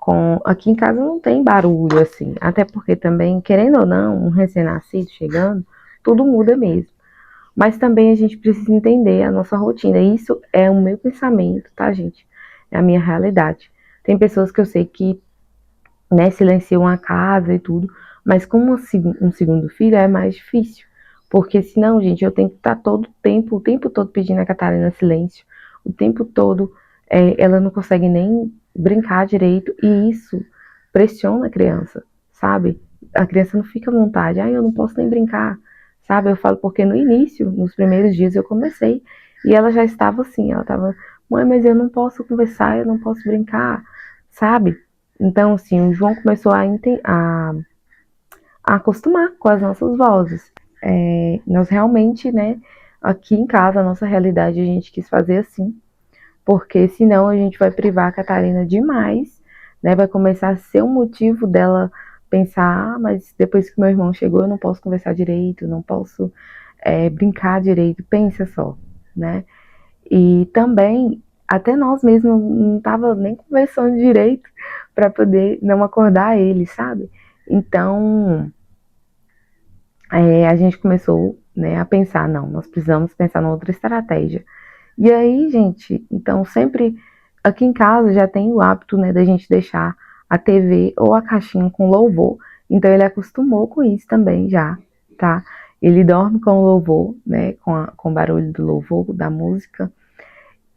com aqui em casa não tem barulho assim, até porque também, querendo ou não, um recém-nascido chegando, tudo muda mesmo. Mas também a gente precisa entender a nossa rotina. Isso é o meu pensamento, tá, gente? É a minha realidade. Tem pessoas que eu sei que, né, silenciam a casa e tudo, mas com um segundo filho é mais difícil. Porque senão, gente, eu tenho que estar o tempo todo pedindo a Catarina silêncio, o tempo todo ela não consegue nem brincar direito, e isso pressiona a criança, sabe? A criança não fica à vontade, eu não posso nem brincar, sabe? Eu falo porque no início, nos primeiros dias eu comecei, e ela já estava assim, ela estava, mãe, mas eu não posso conversar, eu não posso brincar, sabe? Então, assim, o João começou a acostumar com as nossas vozes. Nós realmente, né, aqui em casa, a nossa realidade, a gente quis fazer assim, porque senão a gente vai privar a Catarina demais, né, vai começar a ser um motivo dela pensar, mas depois que meu irmão chegou, eu não posso conversar direito, não posso brincar direito, pensa só, né? E também, até nós mesmos não tava nem conversando direito para poder não acordar ele, sabe? Então, a gente começou, né, a pensar, não, nós precisamos pensar numa outra estratégia. E aí, gente, então sempre aqui em casa já tem o hábito, né, da gente deixar a TV ou a caixinha com louvor. Então ele acostumou com isso também já, tá? Ele dorme com o louvor, né, com o barulho do louvor, da música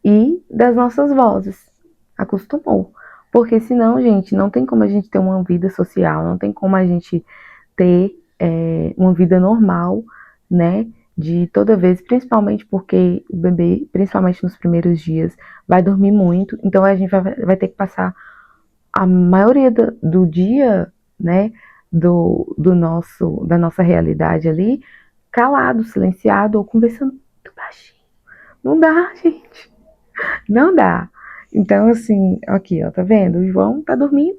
e das nossas vozes. Acostumou. Porque senão, gente, não tem como a gente ter uma vida social, não tem como a gente ter uma vida normal, né? De toda vez, principalmente porque o bebê, principalmente nos primeiros dias, vai dormir muito, então a gente vai ter que passar a maioria do dia, né? Da nossa realidade ali, calado, silenciado ou conversando muito baixinho. Não dá, gente. Não dá. Então, assim, aqui, ó, tá vendo? O João tá dormindo.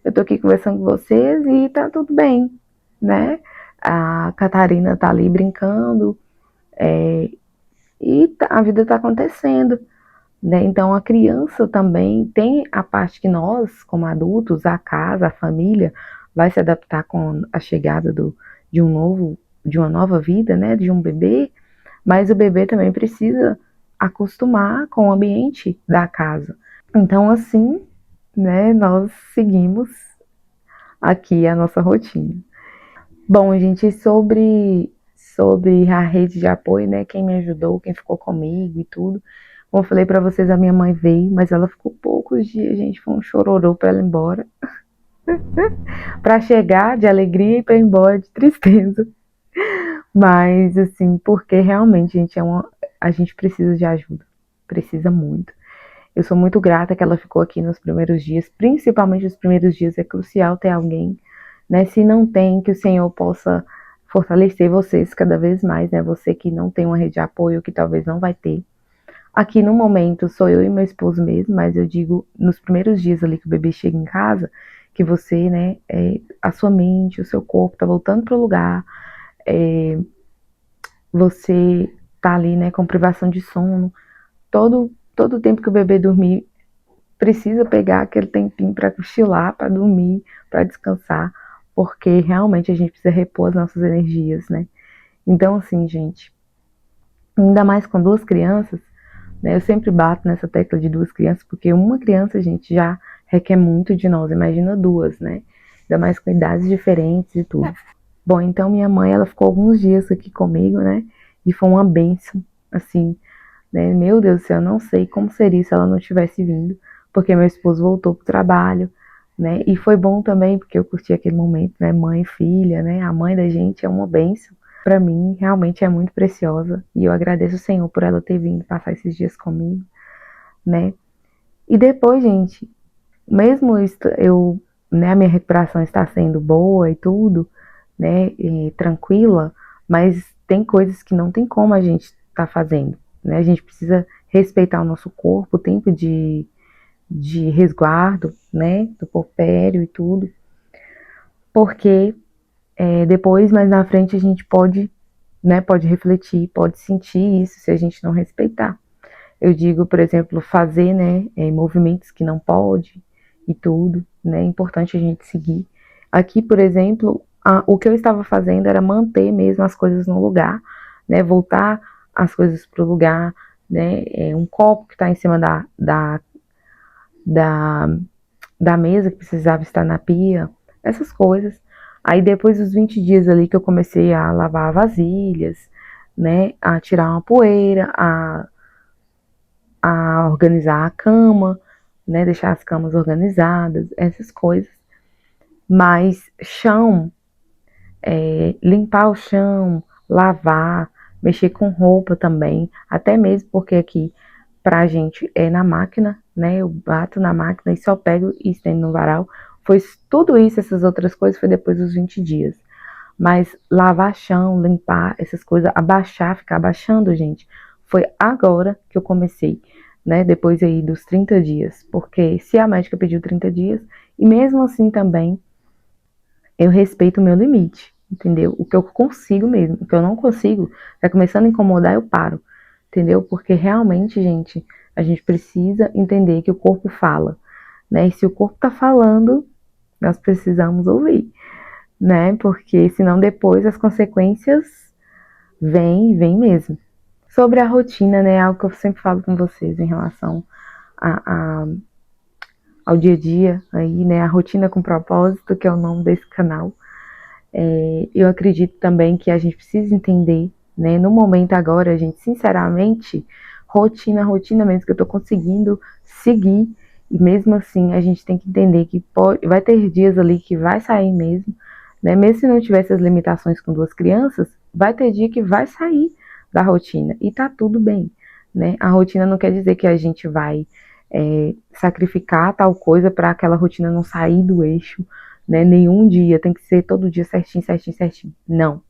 Eu tô aqui conversando com vocês e tá tudo bem, né? A Catarina tá ali brincando, e a vida tá acontecendo, né? Então a criança também tem a parte que nós, como adultos, a casa, a família, vai se adaptar com a chegada de uma nova vida, né? De um bebê, mas o bebê também precisa acostumar com o ambiente da casa. Então, assim, né, nós seguimos aqui a nossa rotina. Bom, gente, sobre a rede de apoio, né, quem me ajudou, quem ficou comigo e tudo. Como eu falei pra vocês, a minha mãe veio, mas ela ficou poucos dias, gente, foi um chororô pra ela ir embora. Pra chegar de alegria e pra ir embora de tristeza. Mas, assim, porque realmente, gente, a gente precisa de ajuda. Precisa muito. Eu sou muito grata que ela ficou aqui nos primeiros dias, principalmente nos primeiros dias, é crucial ter alguém, né? Se não tem, que o Senhor possa fortalecer vocês cada vez mais, né? Você que não tem uma rede de apoio, que talvez não vai ter. Aqui no momento sou eu e meu esposo mesmo, mas eu digo nos primeiros dias ali que o bebê chega em casa, que você, né, a sua mente, o seu corpo tá voltando pro lugar, você tá ali, né, com privação de sono, todo o tempo que o bebê dormir, precisa pegar aquele tempinho para cochilar, para dormir, para descansar, porque realmente a gente precisa repor as nossas energias, né? Então, assim, gente, ainda mais com 2 crianças, né? Eu sempre bato nessa tecla de 2 crianças, porque uma criança, gente, já requer muito de nós, imagina 2, né? Ainda mais com idades diferentes e tudo. Bom, então minha mãe, ela ficou alguns dias aqui comigo, né? E foi uma bênção, assim, né? Meu Deus do céu, eu não sei como seria se ela não tivesse vindo, porque meu esposo voltou pro trabalho, né? E foi bom também, porque eu curti aquele momento, né? Mãe e filha, né? A mãe da gente é uma bênção. Para mim, realmente é muito preciosa. E eu agradeço o Senhor por ela ter vindo passar esses dias comigo, né? E depois, gente, mesmo eu, né, a minha recuperação está sendo boa e tudo, né, e tranquila, mas tem coisas que não tem como a gente estar fazendo, né? A gente precisa respeitar o nosso corpo, o tempo de resguardo, né, do porpério e tudo, porque depois, mais na frente, a gente pode, né, pode refletir, pode sentir isso se a gente não respeitar. Eu digo, por exemplo, fazer, né, movimentos que não pode e tudo, né, é importante a gente seguir. Aqui, por exemplo, o que eu estava fazendo era manter mesmo as coisas no lugar, né, voltar as coisas para o lugar, né, um copo que está em cima da, da mesa que precisava estar na pia, essas coisas. Aí depois dos 20 dias ali que eu comecei a lavar vasilhas, né, a tirar uma poeira, a organizar a cama, né, deixar as camas organizadas, essas coisas. Mas chão, limpar o chão, lavar, mexer com roupa também, até mesmo porque aqui pra gente é na máquina, né? Eu bato na máquina e só pego e estendo no varal. Foi tudo isso, essas outras coisas, foi depois dos 20 dias. Mas lavar chão, limpar, essas coisas, abaixar, ficar abaixando, gente, foi agora que eu comecei, né? Depois aí dos 30 dias. Porque se a médica pediu 30 dias, e mesmo assim também eu respeito o meu limite, entendeu? O que eu consigo mesmo, o que eu não consigo, tá começando a incomodar, eu paro, entendeu? Porque realmente, gente, a gente precisa entender que o corpo fala, né? E se o corpo tá falando, nós precisamos ouvir, né? Porque senão depois as consequências vêm mesmo. Sobre a rotina, né? Algo que eu sempre falo com vocês em relação a, a, ao dia a dia, aí, né? A rotina com propósito, que é o nome desse canal. Eu acredito também que a gente precisa entender, né? No momento agora, gente, sinceramente, rotina mesmo que eu tô conseguindo seguir. E mesmo assim, a gente tem que entender que vai ter dias ali que vai sair mesmo, né? Mesmo se não tivesse as limitações com 2 crianças, vai ter dia que vai sair da rotina e tá tudo bem, né? A rotina não quer dizer que a gente vai sacrificar tal coisa para aquela rotina não sair do eixo, né? Nenhum dia tem que ser todo dia certinho, certinho, certinho. Não.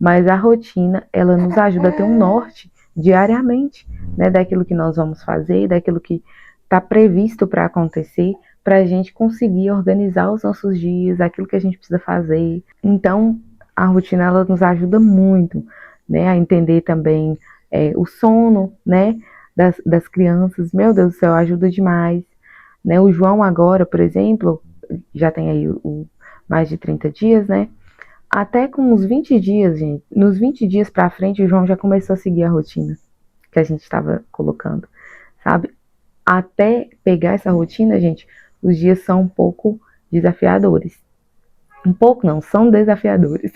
Mas a rotina, ela nos ajuda a ter um norte diariamente, né? Daquilo que nós vamos fazer, daquilo que está previsto para acontecer, para a gente conseguir organizar os nossos dias, aquilo que a gente precisa fazer. Então, a rotina, ela nos ajuda muito, né? A entender também o sono, né? Das crianças. Meu Deus do céu, ajuda demais. Né? O João agora, por exemplo, já tem aí mais de 30 dias, né? Até com uns 20 dias, gente, nos 20 dias pra frente, o João já começou a seguir a rotina que a gente estava colocando, sabe? Até pegar essa rotina, gente, os dias são um pouco desafiadores. Um pouco não, são desafiadores.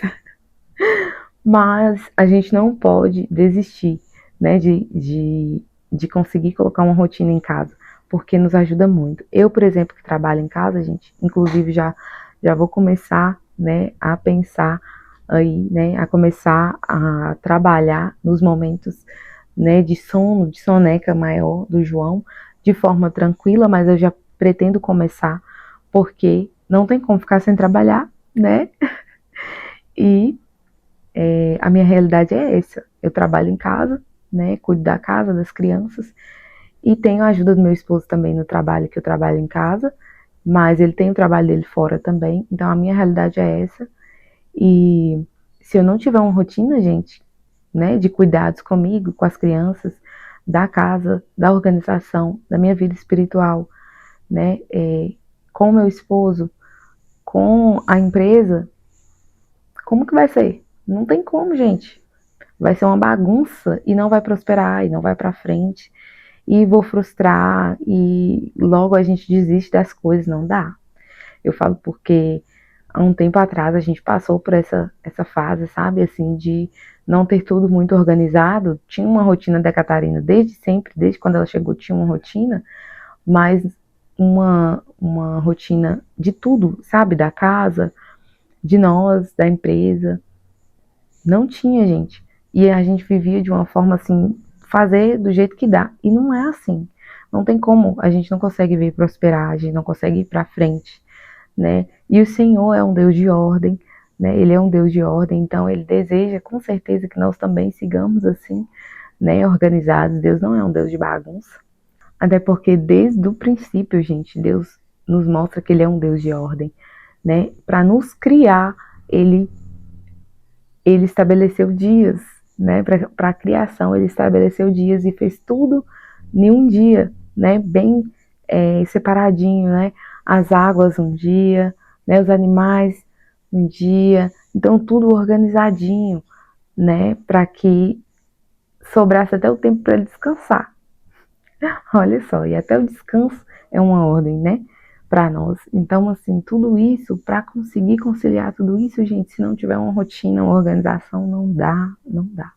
Mas a gente não pode desistir, né, de conseguir colocar uma rotina em casa, porque nos ajuda muito. Eu, por exemplo, que trabalho em casa, gente, inclusive já vou começar, né, a pensar aí, né, a começar a trabalhar nos momentos, né, de sono, de soneca maior do João, de forma tranquila, mas eu já pretendo começar, porque não tem como ficar sem trabalhar, né? E a minha realidade é essa. Eu trabalho em casa, né? Cuido da casa, das crianças. E tenho a ajuda do meu esposo também no trabalho, que eu trabalho em casa. Mas ele tem o trabalho dele fora também. Então a minha realidade é essa. E se eu não tiver uma rotina, gente, né? De cuidados comigo, com as crianças, da casa, da organização, da minha vida espiritual, né? Com o meu esposo, com a empresa, como que vai ser? Não tem como, gente. Vai ser uma bagunça e não vai prosperar e não vai para frente. E vou frustrar e logo a gente desiste das coisas, não dá. Eu falo porque há um tempo atrás a gente passou por essa fase, sabe, assim, de não ter tudo muito organizado. Tinha uma rotina da Catarina desde sempre, desde quando ela chegou tinha uma rotina, mas uma rotina de tudo, sabe, da casa, de nós, da empresa. Não tinha, gente. E a gente vivia de uma forma assim, fazer do jeito que dá. E não é assim. Não tem como, a gente não consegue ver prosperar, a gente não consegue ir para frente, né? E o Senhor é um Deus de ordem, né? Ele é um Deus de ordem, então ele deseja com certeza que nós também sigamos assim, né, organizados. Deus não é um Deus de bagunça. Até porque desde o princípio, gente, Deus nos mostra que ele é um Deus de ordem, né? Para nos criar, ele estabeleceu dias, né? Para a criação, ele estabeleceu dias e fez tudo em um dia, né? Bem separadinho, né? As águas um dia, né? Os animais um dia, então tudo organizadinho, né? Para que sobrasse até o tempo para ele descansar. Olha só, e até o descanso é uma ordem, né? Para nós. Então, assim, tudo isso, para conseguir conciliar tudo isso, gente, se não tiver uma rotina, uma organização, não dá, não dá.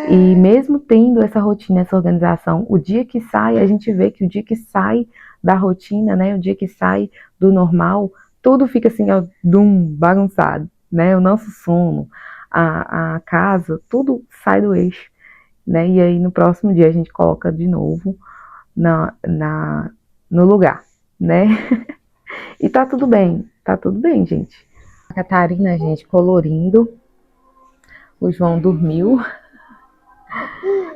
E mesmo tendo essa rotina, essa organização, o dia que sai, a gente vê que o dia que sai da rotina, né? O dia que sai do normal, tudo fica assim, ó, bagunçado, né? O nosso sono, a casa, tudo sai do eixo, né? E aí no próximo dia a gente coloca de novo no lugar, né? E tá tudo bem, gente. A Catarina, gente, colorindo. O João dormiu.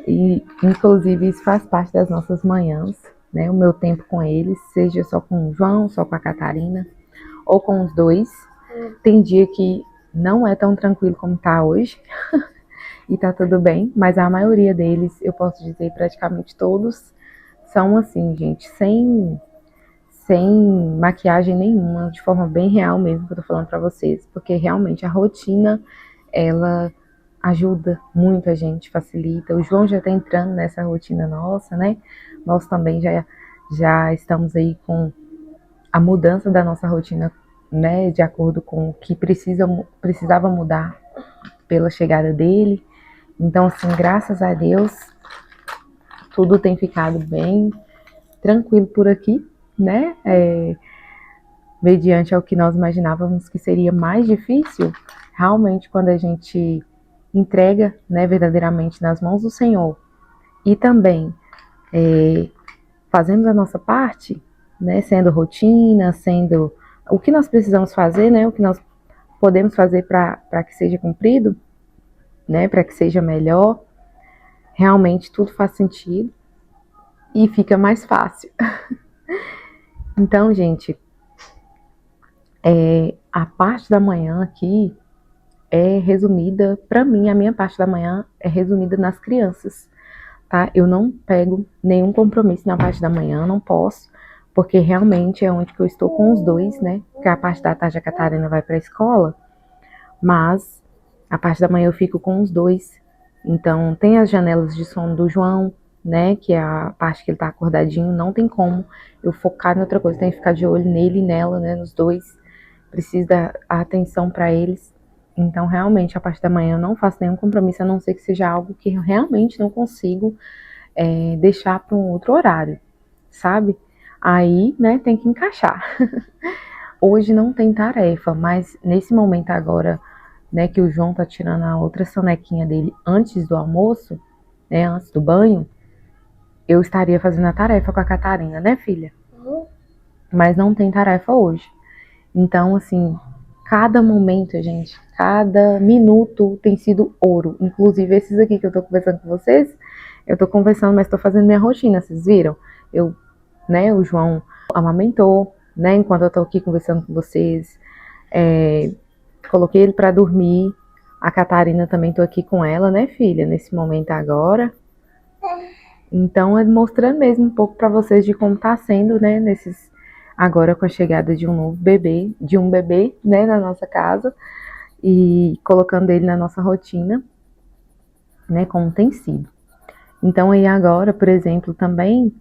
E, inclusive, isso faz parte das nossas manhãs, né? O meu tempo com eles, seja só com o João, só com a Catarina, ou com os dois. Tem dia que não é tão tranquilo como tá hoje. E tá tudo bem, mas a maioria deles, eu posso dizer praticamente todos, são assim, gente, sem maquiagem nenhuma, de forma bem real mesmo que eu tô falando pra vocês, porque realmente a rotina, ela ajuda muito a gente, facilita. O João já tá entrando nessa rotina nossa, né? Nós também já estamos aí com a mudança da nossa rotina, né? De acordo com o que precisava mudar pela chegada dele. Então, assim, graças a Deus, tudo tem ficado bem tranquilo por aqui, né? Mediante ao que nós imaginávamos que seria mais difícil, realmente quando a gente entrega, né, verdadeiramente nas mãos do Senhor e também fazemos a nossa parte, né, sendo rotina, sendo o que nós precisamos fazer, né, o que nós podemos fazer para que seja cumprido, né, para que seja melhor, realmente tudo faz sentido e fica mais fácil. Então, gente, a parte da manhã aqui é resumida, para mim, a minha parte da manhã é resumida nas crianças, tá? Eu não pego nenhum compromisso na parte da manhã, não posso, porque realmente é onde que eu estou com os dois, né? Porque a parte da tarde a Catarina vai para a escola, mas a parte da manhã eu fico com os dois. Então, tem as janelas de sono do João, né? Que é a parte que ele tá acordadinho, não tem como eu focar em outra coisa, tem que ficar de olho nele e nela, né? Nos dois. Preciso dar atenção para eles. Então, realmente, a parte da manhã eu não faço nenhum compromisso, a não ser que seja algo que eu realmente não consigo deixar para um outro horário, sabe? Aí, né, tem que encaixar. Hoje não tem tarefa, mas nesse momento agora, né, que o João tá tirando a outra sonequinha dele antes do almoço, né, antes do banho, eu estaria fazendo a tarefa com a Catarina, né, filha? Mas não tem tarefa hoje. Então, assim, cada momento, gente, cada minuto tem sido ouro. Inclusive, esses aqui que eu tô conversando com vocês, eu tô conversando, mas tô fazendo minha rotina, vocês viram? Né, o João amamentou, né, enquanto eu tô aqui conversando com vocês. Coloquei ele pra dormir. A Catarina também tô aqui com ela, né, filha, nesse momento agora. Então, é mostrando mesmo um pouco pra vocês de como tá sendo, né, agora com a chegada de um novo bebê, né, na nossa casa, e colocando ele na nossa rotina, né, como tem sido. Então aí agora, por exemplo, também,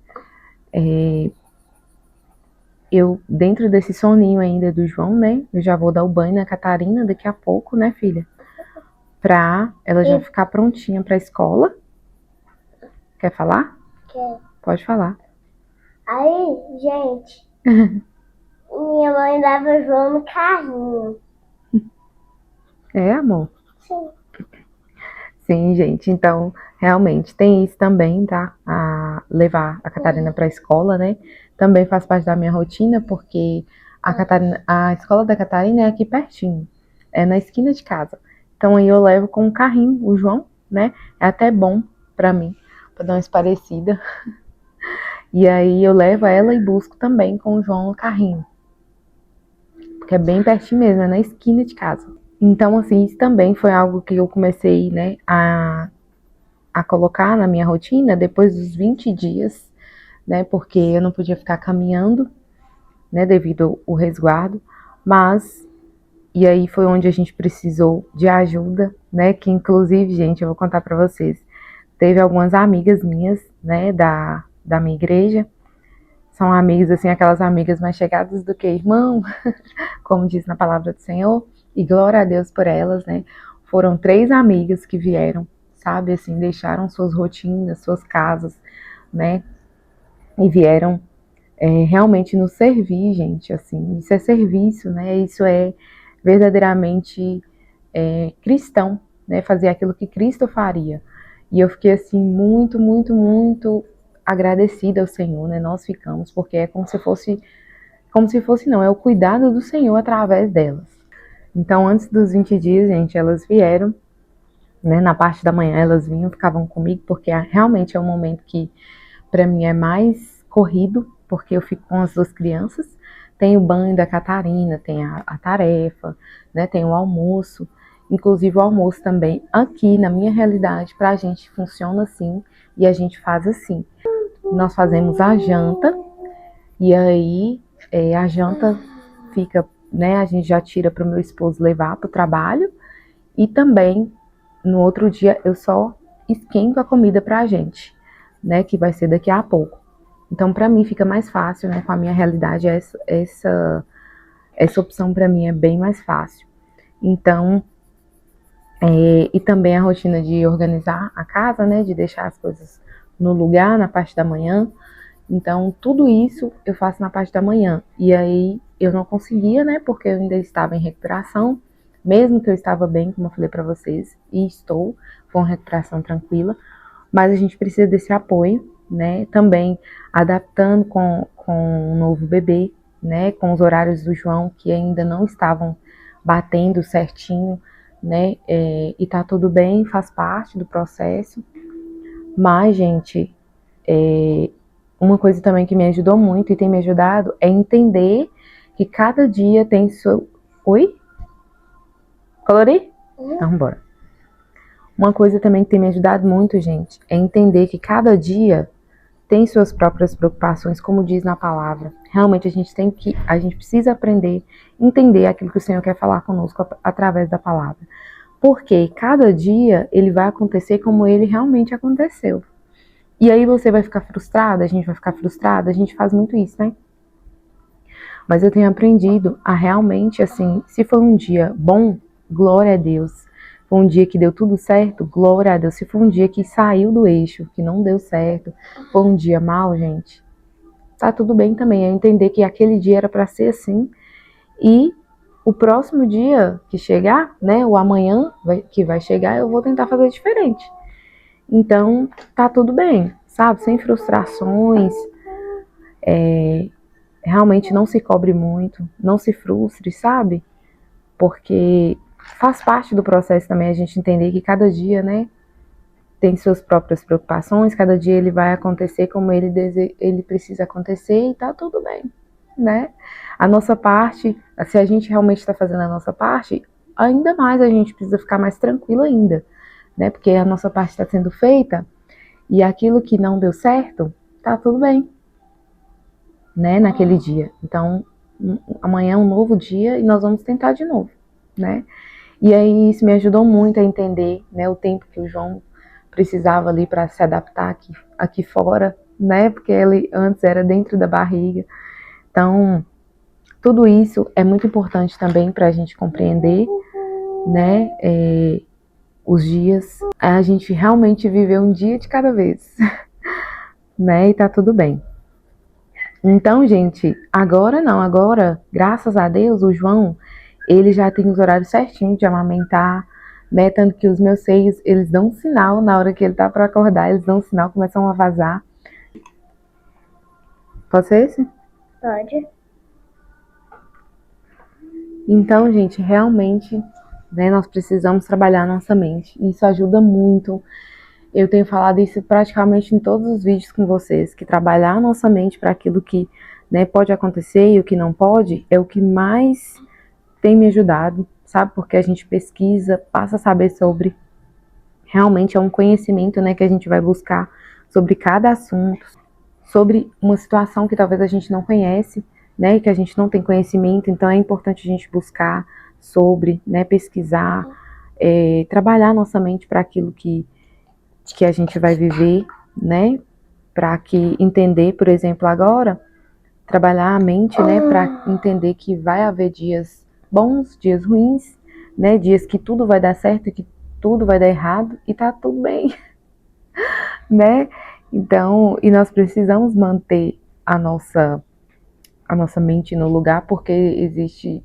eu, dentro desse soninho ainda do João, né, eu já vou dar o banho na Catarina daqui a pouco, né, filha? Pra ela já ficar prontinha pra escola. Quer falar? Quer. Pode falar. Aí, gente, minha mãe dava o João no carrinho. É, amor? Sim. Sim, gente. Então, realmente, tem isso também, tá? A levar a Catarina pra escola, né? Também faz parte da minha rotina, porque a escola da Catarina é aqui pertinho. É na esquina de casa. Então, aí eu levo com um carrinho, o João, né? É até bom pra mim, pra dar uma esparecida. E aí eu levo ela e busco também com o João no carrinho. Porque é bem pertinho mesmo, é na esquina de casa. Então, assim, isso também foi algo que eu comecei, né, a colocar na minha rotina depois dos 20 dias, né, porque eu não podia ficar caminhando, né, devido ao resguardo, mas, e aí foi onde a gente precisou de ajuda, né, que inclusive, gente, eu vou contar pra vocês, teve algumas amigas minhas, né, da minha igreja, são amigas, assim, aquelas amigas mais chegadas do que irmão, como diz na palavra do Senhor, e glória a Deus por elas, né? Foram 3 amigas que vieram, sabe, assim, deixaram suas rotinas, suas casas, né? E vieram realmente nos servir, gente, assim, isso é serviço, né? Isso é verdadeiramente cristão, né? Fazer aquilo que Cristo faria. E eu fiquei, assim, muito, muito, muito agradecida ao Senhor, né? Nós ficamos, porque é como se fosse não, é o cuidado do Senhor através delas. Então, antes dos 20 dias, gente, elas vieram, né, na parte da manhã elas vinham, ficavam comigo, porque realmente é um momento que para mim é mais corrido, porque eu fico com as 2 crianças, tem o banho da Catarina, tem a tarefa, né, tem o almoço, inclusive o almoço também, aqui na minha realidade, pra gente funciona assim, e a gente faz assim. Nós fazemos a janta, e aí a janta fica, né, a gente já tira para o meu esposo levar para o trabalho, e também no outro dia eu só esquento a comida para a gente, né, que vai ser daqui a pouco. Então para mim fica mais fácil, né, com a minha realidade essa opção para mim é bem mais fácil. Então e também a rotina de organizar a casa, né, de deixar as coisas no lugar na parte da manhã. Então, tudo isso eu faço na parte da manhã. E aí eu não conseguia, né? Porque eu ainda estava em recuperação, mesmo que eu estava bem, como eu falei para vocês, e estou, foi uma recuperação tranquila, mas a gente precisa desse apoio, né? Também adaptando com o novo bebê, né? Com os horários do João que ainda não estavam batendo certinho, né? E tá tudo bem, faz parte do processo. Mas, gente, uma coisa também que me ajudou muito e tem me ajudado é entender que cada dia tem seu. Oi? Colorir? Então, bora. Uma coisa também que tem me ajudado muito, gente, é entender que cada dia tem suas próprias preocupações, como diz na palavra. Realmente a gente precisa aprender, entender aquilo que o Senhor quer falar conosco através da palavra. Porque cada dia ele vai acontecer como ele realmente aconteceu. E aí você vai ficar frustrada, a gente vai ficar frustrada, a gente faz muito isso, né? Mas eu tenho aprendido a realmente, assim, se foi um dia bom, glória a Deus. Foi um dia que deu tudo certo, glória a Deus. Se foi um dia que saiu do eixo, que não deu certo, foi um dia mal, gente, tá tudo bem também. É entender que aquele dia era para ser assim. E o próximo dia que chegar, né, o amanhã que vai chegar, eu vou tentar fazer diferente. Então, tá tudo bem, sabe? Sem frustrações. Realmente não se cobre muito, não se frustre, sabe? Porque faz parte do processo também a gente entender que cada dia, né, tem suas próprias preocupações, cada dia ele vai acontecer como ele precisa acontecer e tá tudo bem, né? A nossa parte, se a gente realmente está fazendo a nossa parte, ainda mais a gente precisa ficar mais tranquilo ainda, né? Porque a nossa parte está sendo feita e aquilo que não deu certo, tá tudo bem, né, naquele dia. Então, amanhã é um novo dia e nós vamos tentar de novo, né? E aí isso me ajudou muito a entender, né, o tempo que o João precisava ali para se adaptar aqui fora, né? Porque ele antes era dentro da barriga. Então, tudo isso é muito importante também para a gente compreender, né? Os dias, a gente realmente viver um dia de cada vez, né? E tá tudo bem. Então, gente, agora não, agora, graças a Deus, o João, ele já tem os horários certinhos de amamentar, né? Tanto que os meus seios, eles dão um sinal na hora que ele tá para acordar, eles dão um sinal, começam a vazar. Pode ser esse? Pode. Então, gente, realmente, né, nós precisamos trabalhar nossa mente. Isso ajuda muito. Eu tenho falado isso praticamente em todos os vídeos com vocês, que trabalhar a nossa mente para aquilo que, né, pode acontecer e o que não pode é o que mais tem me ajudado, sabe? Porque a gente pesquisa, passa a saber sobre. Realmente é um conhecimento, né, que a gente vai buscar sobre cada assunto, sobre uma situação que talvez a gente não conhece, né, e que a gente não tem conhecimento. Então é importante a gente buscar sobre, né, pesquisar, trabalhar nossa mente para aquilo que a gente vai viver, né, para que entender, por exemplo, agora, trabalhar a mente, né, para entender que vai haver dias bons, dias ruins, né, dias que tudo vai dar certo e que tudo vai dar errado e tá tudo bem, né? Então, e nós precisamos manter a nossa mente no lugar, porque existe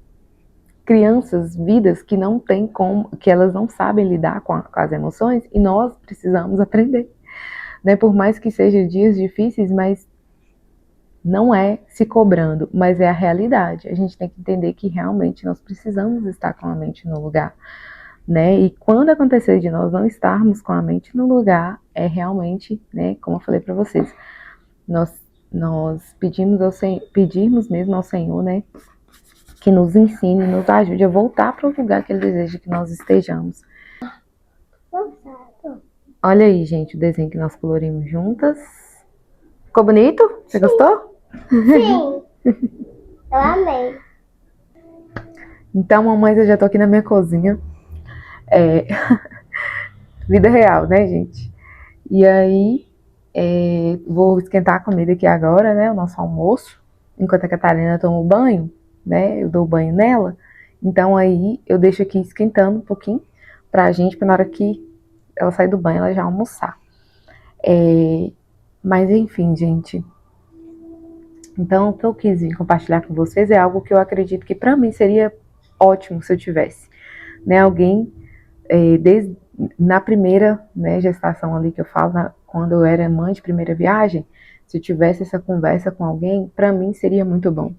crianças, vidas que não tem como, que elas não sabem lidar com as emoções e nós precisamos aprender, né? Por mais que sejam dias difíceis, mas não é se cobrando, mas é a realidade. A gente tem que entender que realmente nós precisamos estar com a mente no lugar, né? E quando acontecer de nós não estarmos com a mente no lugar, é realmente, né, como eu falei para vocês, nós pedirmos mesmo ao Senhor, né, que nos ensine, nos ajude a voltar para o lugar que Ele deseja que nós estejamos. Olha aí, gente, o desenho que nós colorimos juntas. Ficou bonito? Você gostou? Sim, eu amei. Então, mamãe, eu já tô aqui na minha cozinha. Vida real, né, gente? E aí, vou esquentar a comida aqui agora, né? O nosso almoço. Enquanto a Catarina toma o banho, né? Eu dou banho nela. Então aí eu deixo aqui esquentando um pouquinho pra gente, pra na hora que ela sair do banho, ela já almoçar. Mas enfim, gente. Então, o que eu quis vir compartilhar com vocês é algo que eu acredito que pra mim seria ótimo se eu tivesse, né? Alguém, desde na primeira, né, gestação ali que eu falo, quando eu era mãe de primeira viagem, se eu tivesse essa conversa com alguém, para mim seria muito bom.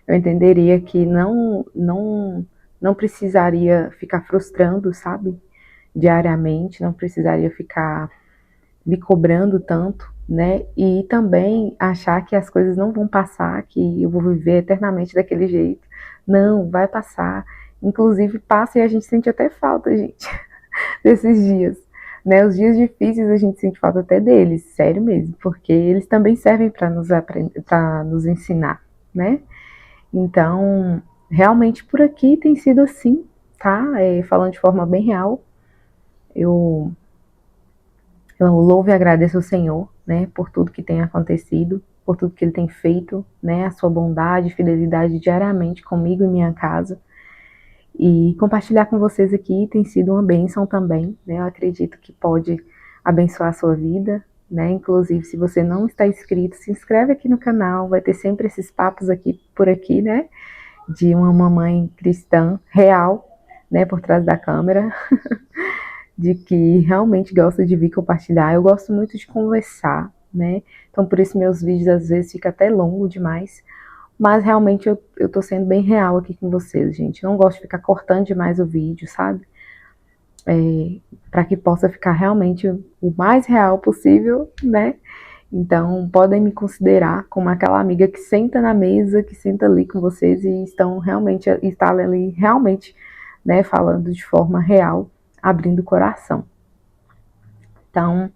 Eu entenderia que não precisaria ficar frustrando, sabe, diariamente, não precisaria ficar me cobrando tanto, né, e também achar que as coisas não vão passar, que eu vou viver eternamente daquele jeito. Não, vai passar. Inclusive passa e a gente sente até falta, gente, desses dias, né? Os dias difíceis a gente sente falta até deles, sério mesmo, porque eles também servem para nos aprender, para nos ensinar, né? Então, realmente por aqui tem sido assim, tá? Falando de forma bem real, eu louvo e agradeço ao Senhor, né, por tudo que tem acontecido, por tudo que Ele tem feito, né, a sua bondade e fidelidade diariamente comigo e minha casa. E compartilhar com vocês aqui tem sido uma bênção também, né? Eu acredito que pode abençoar a sua vida, né? Inclusive, se você não está inscrito, se inscreve aqui no canal, vai ter sempre esses papos aqui por aqui, né? De uma mamãe cristã real, né? Por trás da câmera, de que realmente gosta de vir compartilhar. Eu gosto muito de conversar, né? Então, por isso meus vídeos às vezes ficam até longo demais. Mas realmente eu tô sendo bem real aqui com vocês, gente. Eu não gosto de ficar cortando demais o vídeo, sabe? Para que possa ficar realmente o mais real possível, né? Então, podem me considerar como aquela amiga que senta na mesa, que senta ali com vocês e está ali realmente, né, falando de forma real, abrindo o coração. Então,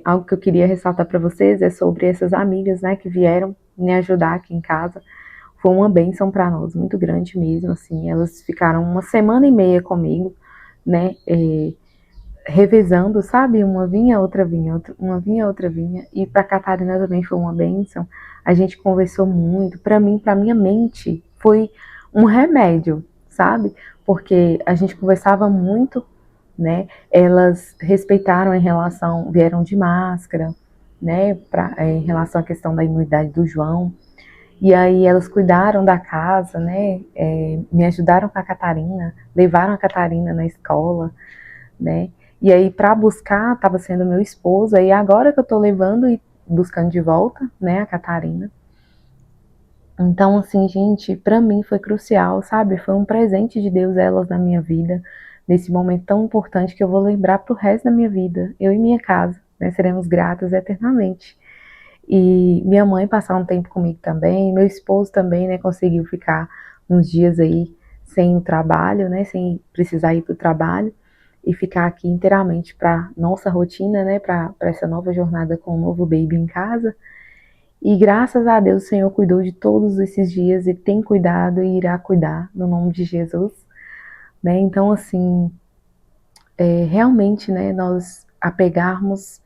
algo que eu queria ressaltar para vocês é sobre essas amigas, né, que vieram me ajudar aqui em casa. Foi uma bênção para nós, muito grande mesmo, assim. Elas ficaram 1 semana e meia comigo, né, revezando, sabe? Uma vinha, outra vinha, uma vinha, outra vinha. E para Catarina também foi uma bênção. A gente conversou muito. Para mim, para minha mente, foi um remédio, sabe? Porque a gente conversava muito, né? Elas respeitaram em relação, vieram de máscara, né? Em relação à questão da imunidade do João. E aí elas cuidaram da casa, né? Me ajudaram com a Catarina, levaram a Catarina na escola, né? E aí para buscar estava sendo meu esposo, aí agora que eu tô levando e buscando de volta, né, a Catarina. Então assim, gente, para mim foi crucial, sabe? Foi um presente de Deus elas na minha vida, nesse momento tão importante que eu vou lembrar pro resto da minha vida, eu e minha casa, né? Seremos gratas eternamente. E minha mãe passar um tempo comigo também, meu esposo também, né, conseguiu ficar uns dias aí sem o trabalho, né, sem precisar ir para o trabalho e ficar aqui inteiramente para nossa rotina, né, para essa nova jornada com o novo baby em casa. E graças a Deus o Senhor cuidou de todos esses dias e tem cuidado e irá cuidar no nome de Jesus, né? Então assim, realmente, né, nós apegarmos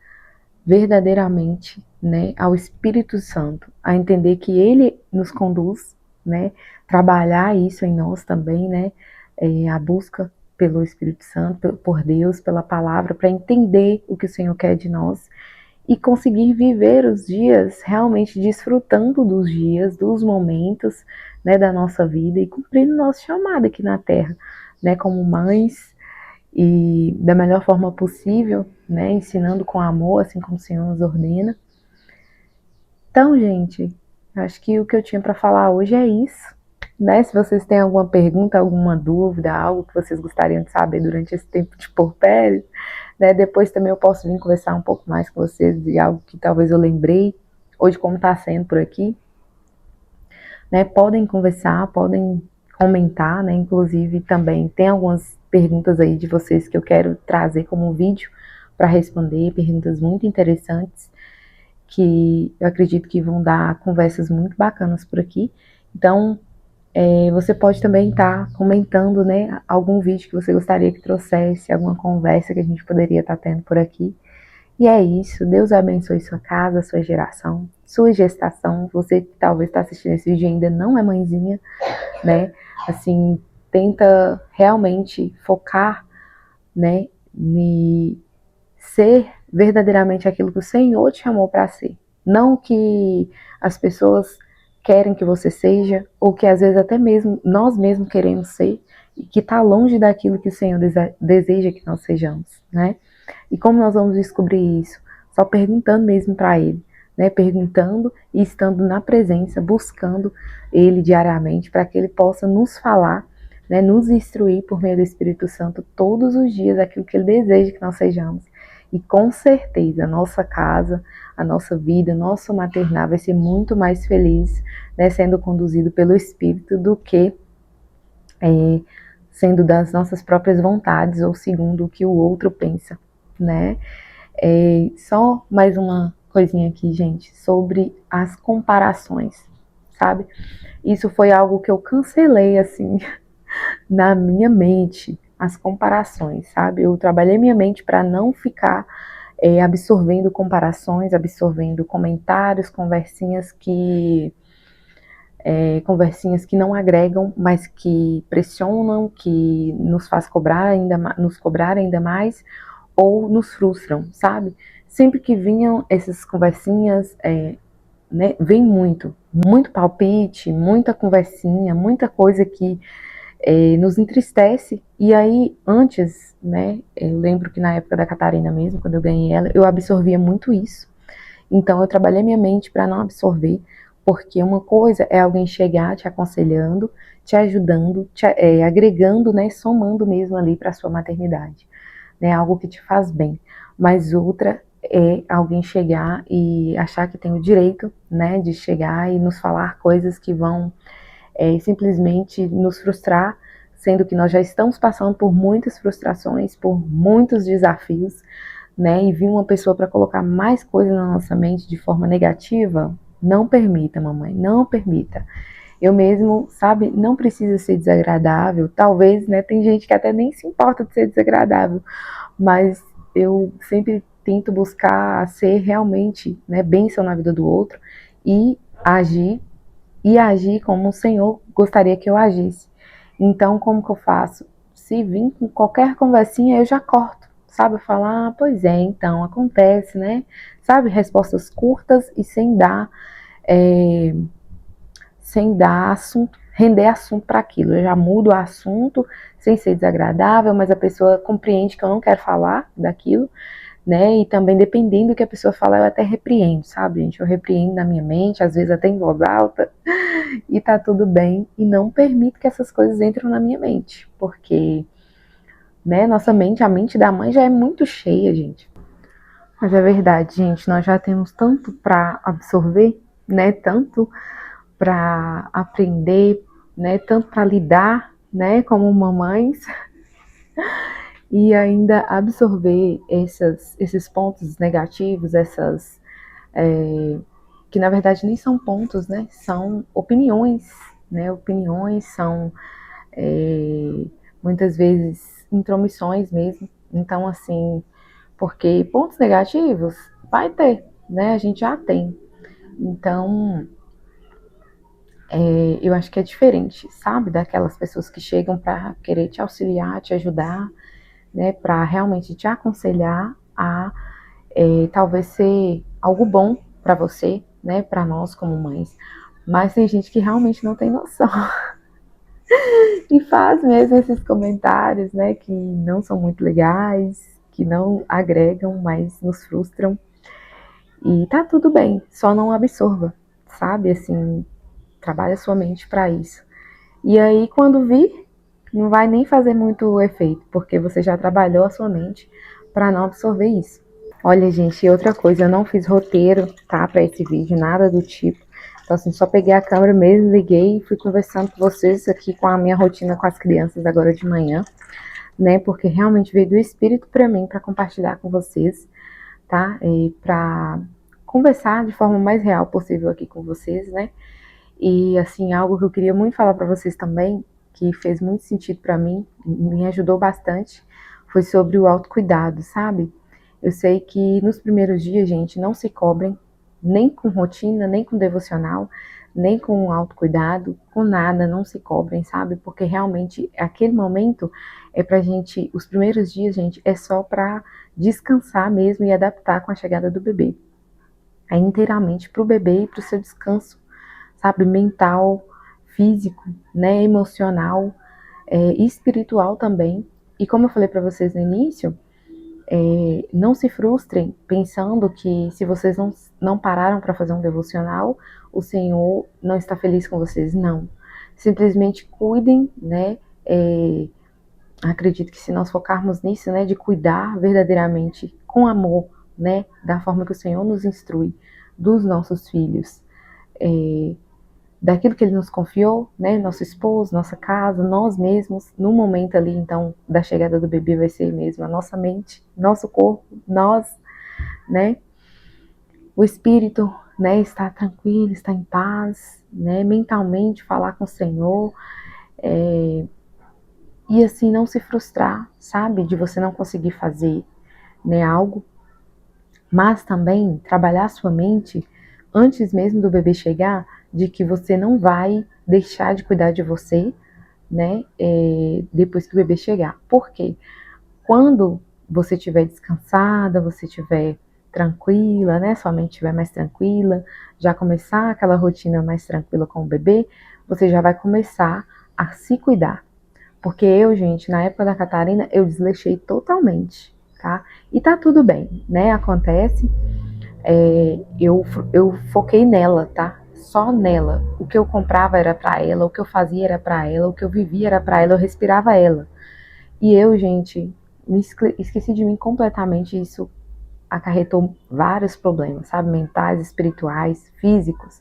verdadeiramente, né, ao Espírito Santo, a entender que Ele nos conduz, né, trabalhar isso em nós também, né, a busca pelo Espírito Santo, por Deus, pela palavra, para entender o que o Senhor quer de nós e conseguir viver os dias realmente desfrutando dos dias, dos momentos, né, da nossa vida e cumprindo nosso chamado aqui na Terra, né, como mães, e da melhor forma possível, né, ensinando com amor, assim como o Senhor nos ordena. Então, gente, acho que o que eu tinha para falar hoje é isso, né? Se vocês têm alguma pergunta, alguma dúvida, algo que vocês gostariam de saber durante esse tempo de porpério, né? Depois também eu posso vir conversar um pouco mais com vocês de algo que talvez eu lembrei, hoje como está sendo por aqui, né? Podem conversar, podem comentar, né? Inclusive também tem algumas perguntas aí de vocês que eu quero trazer como vídeo para responder, perguntas muito interessantes que eu acredito que vão dar conversas muito bacanas por aqui. Então, você pode também estar comentando, né, algum vídeo que você gostaria que trouxesse, alguma conversa que a gente poderia estar tendo por aqui. E é isso, Deus abençoe sua casa, sua geração, sua gestação. Você que talvez está assistindo esse vídeo e ainda não é mãezinha, né? Assim, tenta realmente focar, né, em ser verdadeiramente aquilo que o Senhor te chamou para ser. Não que as pessoas querem que você seja, ou que às vezes até mesmo nós mesmos queremos ser, e que está longe daquilo que o Senhor deseja que nós sejamos, né? E como nós vamos descobrir isso? Só perguntando mesmo para Ele, né? Perguntando e estando na presença, buscando Ele diariamente, para que Ele possa nos falar, né? Nos instruir por meio do Espírito Santo todos os dias aquilo que Ele deseja que nós sejamos. E com certeza a nossa casa, a nossa vida, nosso maternar vai ser muito mais feliz, né? Sendo conduzido pelo Espírito do que sendo das nossas próprias vontades ou segundo o que o outro pensa, né? Só mais uma coisinha aqui, gente, sobre as comparações, sabe? Isso foi algo que eu cancelei, assim, na minha mente, as comparações, sabe? Eu trabalhei minha mente para não ficar absorvendo comparações, absorvendo comentários, conversinhas que não agregam, mas que pressionam, que nos faz nos cobrar ainda mais, ou nos frustram, sabe? Sempre que vinham essas conversinhas, né, vem muito palpite, muita conversinha, muita coisa que nos entristece. E aí, antes, né, eu lembro que na época da Catarina mesmo, quando eu ganhei ela, eu absorvia muito isso. Então, eu trabalhei minha mente para não absorver, porque uma coisa é alguém chegar te aconselhando, te ajudando, agregando, né, somando mesmo ali para a sua maternidade, né, algo que te faz bem. Mas outra é alguém chegar e achar que tem o direito, né, de chegar e nos falar coisas que vão simplesmente nos frustrar, sendo que nós já estamos passando por muitas frustrações, por muitos desafios, né, e vir uma pessoa para colocar mais coisa na nossa mente de forma negativa, não permita, mamãe, não permita. Eu mesmo, sabe, não precisa ser desagradável, talvez, né, tem gente que até nem se importa de ser desagradável, mas eu sempre tento buscar ser realmente, né, bênção na vida do outro e agir, como o Senhor gostaria que eu agisse. Então, como que eu faço? Se vir com qualquer conversinha, eu já corto, sabe? Falar, ah, pois é, então, acontece, né? Sabe? Respostas curtas e é, sem dar assunto, render assunto para aquilo. Eu já mudo o assunto sem ser desagradável, mas a pessoa compreende que eu não quero falar daquilo, né? E também, dependendo do que a pessoa fala, eu até repreendo, sabe, gente? Eu repreendo na minha mente, às vezes até em voz alta, e tá tudo bem. E não permito que essas coisas entrem na minha mente, porque, né, nossa mente, a mente da mãe já é muito cheia, gente. Mas é verdade, gente, nós já temos tanto para absorver, né? Tanto para aprender, né? Tanto para lidar, né? Como mamães, e ainda absorver esses pontos negativos, que na verdade nem são pontos, né? São opiniões, né? Opiniões são muitas vezes intromissões mesmo. Então, assim, porque pontos negativos vai ter, né? A gente já tem. Então, eu acho que é diferente, sabe? Daquelas pessoas que chegam para querer te auxiliar, te ajudar, né? Para realmente te aconselhar a talvez ser algo bom para você, né? Para nós como mães. Mas tem gente que realmente não tem noção e faz mesmo esses comentários, né? Que não são muito legais, que não agregam, mas nos frustram. E tá tudo bem, só não absorva, sabe? Assim, trabalha sua mente para isso. E aí, quando vir, não vai nem fazer muito efeito, porque você já trabalhou a sua mente para não absorver isso. Olha, gente, outra coisa, eu não fiz roteiro, tá, para esse vídeo, nada do tipo. Então, assim, só peguei a câmera mesmo, liguei e fui conversando com vocês aqui com a minha rotina com as crianças agora de manhã, né, porque realmente veio do Espírito para mim, para compartilhar com vocês, tá, e para conversar de forma mais real possível aqui com vocês, né. E, assim, algo que eu queria muito falar para vocês também, que fez muito sentido para mim, me ajudou bastante, foi sobre o autocuidado, sabe? Eu sei que nos primeiros dias, gente, não se cobrem, nem com rotina, nem com devocional, nem com autocuidado, com nada, não se cobrem, sabe? Porque realmente aquele momento é pra gente, os primeiros dias, gente, é só pra descansar mesmo e adaptar com a chegada do bebê. É inteiramente pro bebê e pro seu descanso, sabe? Mental, físico, né? Emocional, espiritual também. E como eu falei pra vocês no início, não se frustrem pensando que se vocês não pararam para fazer um devocional, o Senhor não está feliz com vocês. Não. Simplesmente cuidem, né? Acredito que se nós focarmos nisso, né, de cuidar verdadeiramente com amor, né, da forma que o Senhor nos instrui, dos nossos filhos, daquilo que Ele nos confiou, né, nosso esposo, nossa casa, nós mesmos, no momento ali, então, da chegada do bebê vai ser mesmo a nossa mente, nosso corpo, nós, né, o espírito, né, estar tranquilo, estar em paz, né, mentalmente falar com o Senhor, e assim não se frustrar, sabe, de você não conseguir fazer, né, algo, mas também trabalhar a sua mente antes mesmo do bebê chegar, de que você não vai deixar de cuidar de você, né, depois que o bebê chegar. Por quê? Quando você estiver descansada, você estiver tranquila, né, sua mente estiver mais tranquila, já começar aquela rotina mais tranquila com o bebê, você já vai começar a se cuidar. Porque eu, gente, na época da Catarina, eu desleixei totalmente, tá? E tá tudo bem, né? Acontece. Eu foquei nela, tá? Só nela. O que eu comprava era pra ela, o que eu fazia era pra ela, o que eu vivia era pra ela, eu respirava ela. E eu, gente, esqueci de mim completamente. Isso acarretou vários problemas, sabe? Mentais, espirituais, físicos,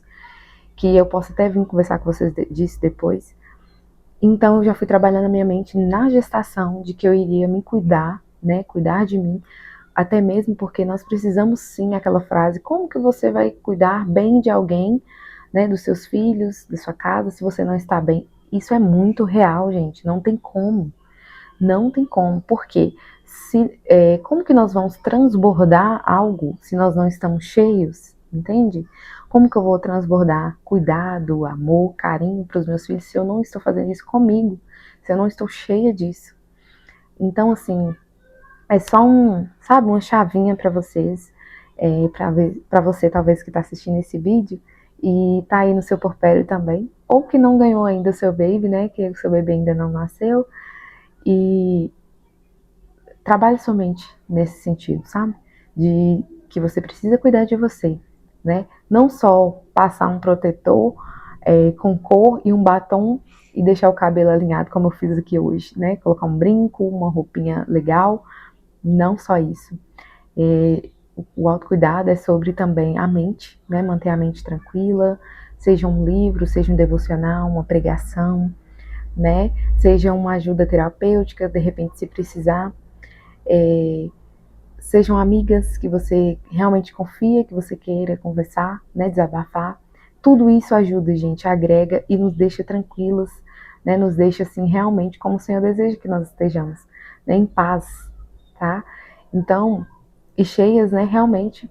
que eu posso até vir conversar com vocês disso depois. Então, eu já fui trabalhando a minha mente na gestação, de que eu iria me cuidar, né? Cuidar de mim, até mesmo porque nós precisamos sim aquela frase, como que você vai cuidar bem de alguém, né, dos seus filhos, da sua casa, se você não está bem? Isso é muito real, gente, não tem como. Não tem como, porque como que nós vamos transbordar algo se nós não estamos cheios, entende? Como que eu vou transbordar cuidado, amor, carinho para os meus filhos se eu não estou fazendo isso comigo, se eu não estou cheia disso? Então, assim, é só sabe, uma chavinha para vocês, para você talvez que está assistindo esse vídeo e tá aí no seu porpério também, ou que não ganhou ainda o seu baby, né, que o seu bebê ainda não nasceu, e trabalhe somente nesse sentido, sabe? De que você precisa cuidar de você, né? Não só passar um protetor com cor e um batom e deixar o cabelo alinhado como eu fiz aqui hoje, né? Colocar um brinco, uma roupinha legal, não só isso. O autocuidado é sobre também a mente, né? Manter a mente tranquila, seja um livro, seja um devocional, uma pregação, né? Seja uma ajuda terapêutica, de repente se precisar. Sejam amigas que você realmente confia, que você queira conversar, né, desabafar. Tudo isso ajuda, gente, agrega e nos deixa tranquilas, né, nos deixa assim realmente como o Senhor deseja que nós estejamos, né, em paz, tá? Então, e cheias, né, realmente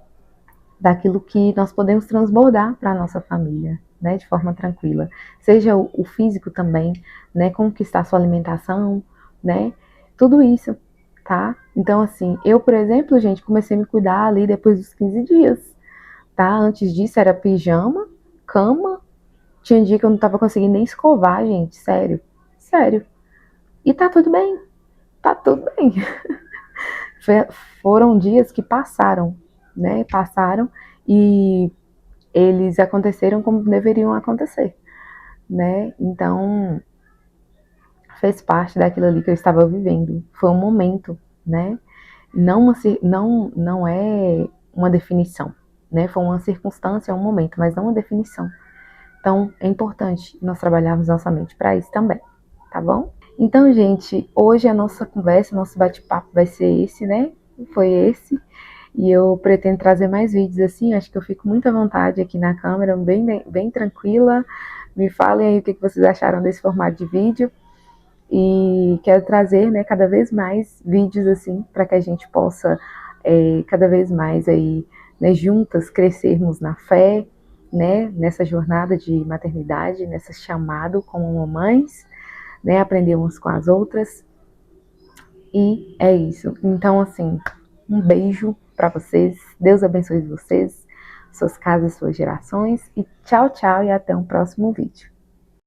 daquilo que nós podemos transbordar para a nossa família, né, de forma tranquila. Seja o físico também, né, como que está a sua alimentação, né, tudo isso, tá? Então, assim, eu, por exemplo, gente, comecei a me cuidar ali depois dos 15 dias, tá? Antes disso era pijama, cama, tinha dia que eu não tava conseguindo nem escovar, gente, sério, sério. E tá tudo bem. Foram dias que passaram, né? Passaram e eles aconteceram como deveriam acontecer, né? Então, fez parte daquilo ali que eu estava vivendo. Foi um momento, né? Não é uma definição, né? Foi uma circunstância, um momento, mas não uma definição. Então, é importante nós trabalharmos nossa mente para isso também, tá bom? Então, gente, hoje a nossa conversa, nosso bate-papo vai ser esse, né? Foi esse. E eu pretendo trazer mais vídeos assim, acho que eu fico muito à vontade aqui na câmera, bem tranquila. Me falem aí o que vocês acharam desse formato de vídeo. E quero trazer, né, cada vez mais vídeos assim, para que a gente possa cada vez mais aí, né, juntas crescermos na fé, né, nessa jornada de maternidade, nessa chamado como mamães, né, aprender umas com as outras. E é isso. Então, assim, um beijo para vocês. Deus abençoe vocês, suas casas, suas gerações. E tchau, tchau, e até um próximo vídeo.